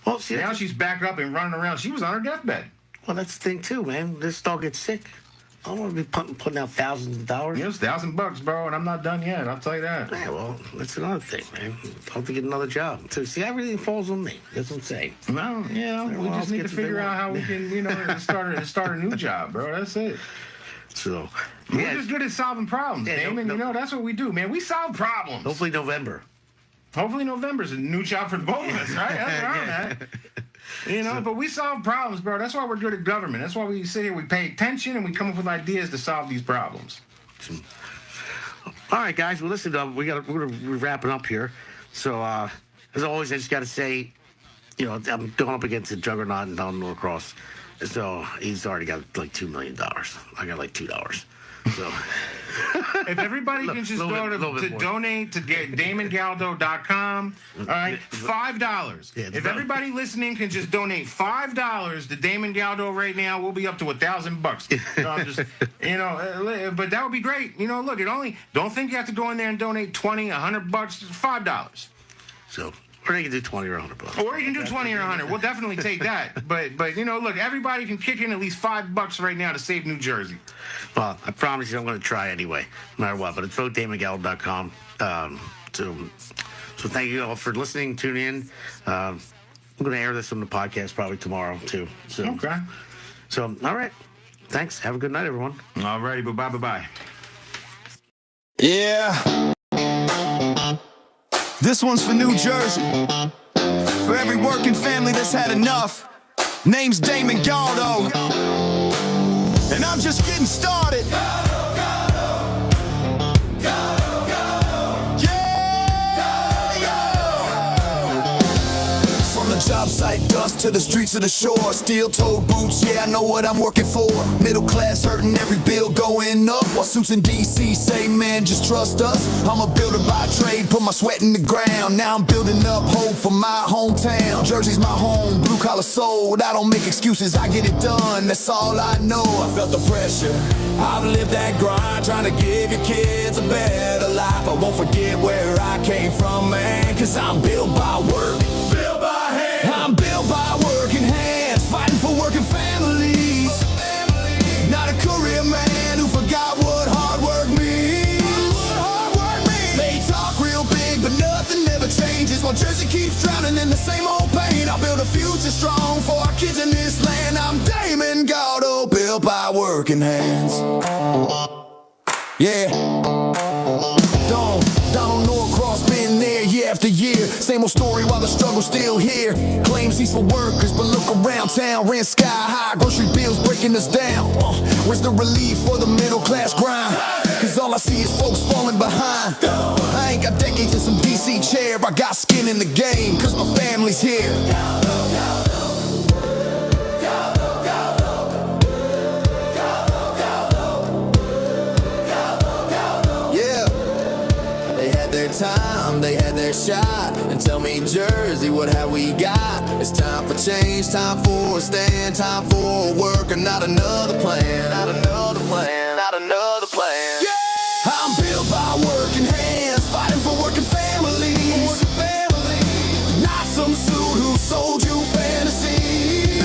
Well, see, Now she's back up and running around. She was on her deathbed. well, that's the thing, too, man. This dog gets sick. I don't want to be putting out thousands of dollars. You know, it's $1,000, bro, and I'm not done yet. I'll tell you that. Yeah, well, that's another thing, man. I'll have to get another job. So, see, everything falls on me. That's what I'm saying. Well, you know, we Everyone else just need to gets what they figure out want. how we can, you know, start a new job, bro. That's it. So, We're yeah, just good at solving problems, Yeah, Damon. no- You know, that's what we do, man. We solve problems. hopefully November. Hopefully November's a new job for the both of us, right? That's where I'm at. You know, but we solve problems, bro. That's why we're good at government. That's why we sit here, we pay attention, and we come up with ideas to solve these problems. All right, guys. Well, listen, we're wrapping up here. So, as always, I just got to say, you know, I'm going up against a juggernaut down Norcross. So he's already got like $2 million. I got like $2. So if everybody can just go to donate to DamonGaldo.com, all right, $5. Yeah, if everybody listening can just donate $5 to Damon Galdo right now, we'll be up to $1,000. So I'm just, but that would be great. Look, don't think you have to go in there and donate $20, $100, $5. So. Or you can do 20 or $100. Or you can do 20 or 100. We'll definitely take that. But look, everybody can kick in at least $5 right now to save New Jersey. Well, I promise you I'm going to try anyway, no matter what. But it's votedamongaldo.com. So thank you all for listening. Tune in. I'm going to air this on the podcast probably tomorrow, too. So, okay. So, all right. Thanks. Have a good night, everyone. All righty. Bye-bye. Yeah. This one's for New Jersey. For every working family that's had enough. Name's Damon Galdo. And I'm just getting started. Job site dust to the streets of the shore. Steel-toed boots, yeah, I know what I'm working for. Middle class hurting, every bill going up. While suits in D.C. say, man, just trust us. I'm a builder by trade, put my sweat in the ground. Now I'm building up hope for my hometown. Jersey's my home, blue-collar soul. I don't make excuses, I get it done, that's all I know. I felt the pressure, I've lived that grind, trying to give your kids a better life. I won't forget where I came from, man, cause I'm built by work. I'm built by working hands, fighting for working families. Not a career man who forgot what hard work means. They talk real big, but nothing ever changes. While Jersey keeps drowning in the same old pain, I'll build a future strong for our kids in this land. I'm Damon Galdo, built by working hands. Yeah. Donald Norcross been there year after year. Same old story while the struggle's still here. Claims he's for workers, but look around town. Rent sky high, grocery bills breaking us down. Where's the relief for the middle class grind? Cause all I see is folks falling behind. I ain't got decades in some DC chair. I got skin in the game, cause my family's here. Time, they had their shot, and tell me, Jersey, what have we got? It's time for change, time for a stand, time for a work, and not another plan, not another plan, not another plan. Yeah! I'm built by working hands, fighting for working families. Not some suit who sold you fantasy.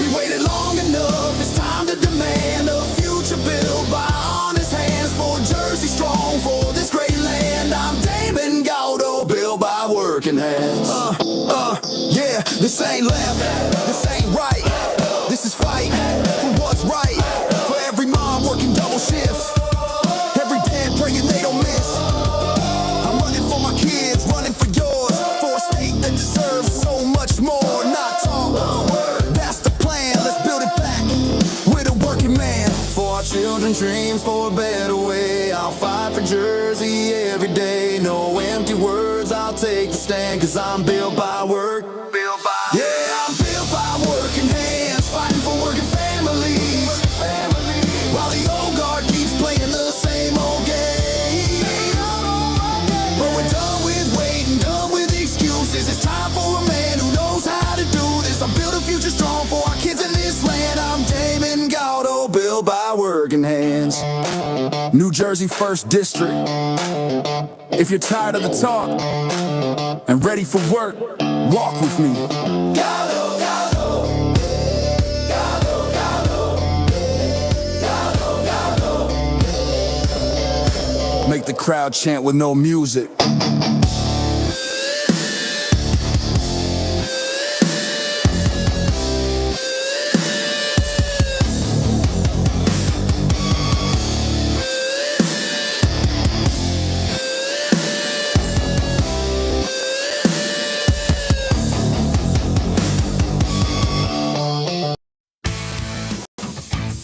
We waited long enough, it's time to demand a future built by honest hands for Jersey strong, for this great land. I'm Damon Galdo, built by working hands. Yeah, this ain't left, this ain't right. This is fight for what's right. For every mom working double shifts, every dad praying they don't miss. I'm running for my kids, running for yours, for a state that deserves so much more. Not talk, that's the plan. Let's build it back with a working man. For our children's dreams, for a better way. I'll fight for Jersey every day. No empty words, I'll take the stand. Cause I'm built by work. Yeah, I'm built by working hands, fighting for working families. While the old guard keeps playing the same old game. But we're done with waiting, done with excuses. It's time for a man who knows how to do this. I'll build a future strong for our kids in this land. I'm Damon Galdo, built by working hands. New Jersey 1st District. If you're tired of the talk and ready for work, walk with me. Galdo, Galdo. Galdo, Galdo. Galdo, Galdo. Make the crowd chant with no music.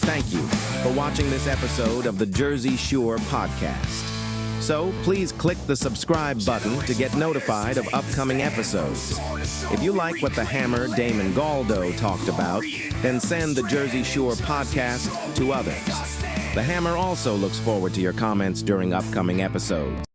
Thank you for watching this episode of the Jersey Shore podcast. So please click the subscribe button to get notified of upcoming episodes. If you like what the Hammer, Damon, Galdo talked about, then send the Jersey Shore podcast to others. The Hammer also looks forward to your comments during upcoming episodes.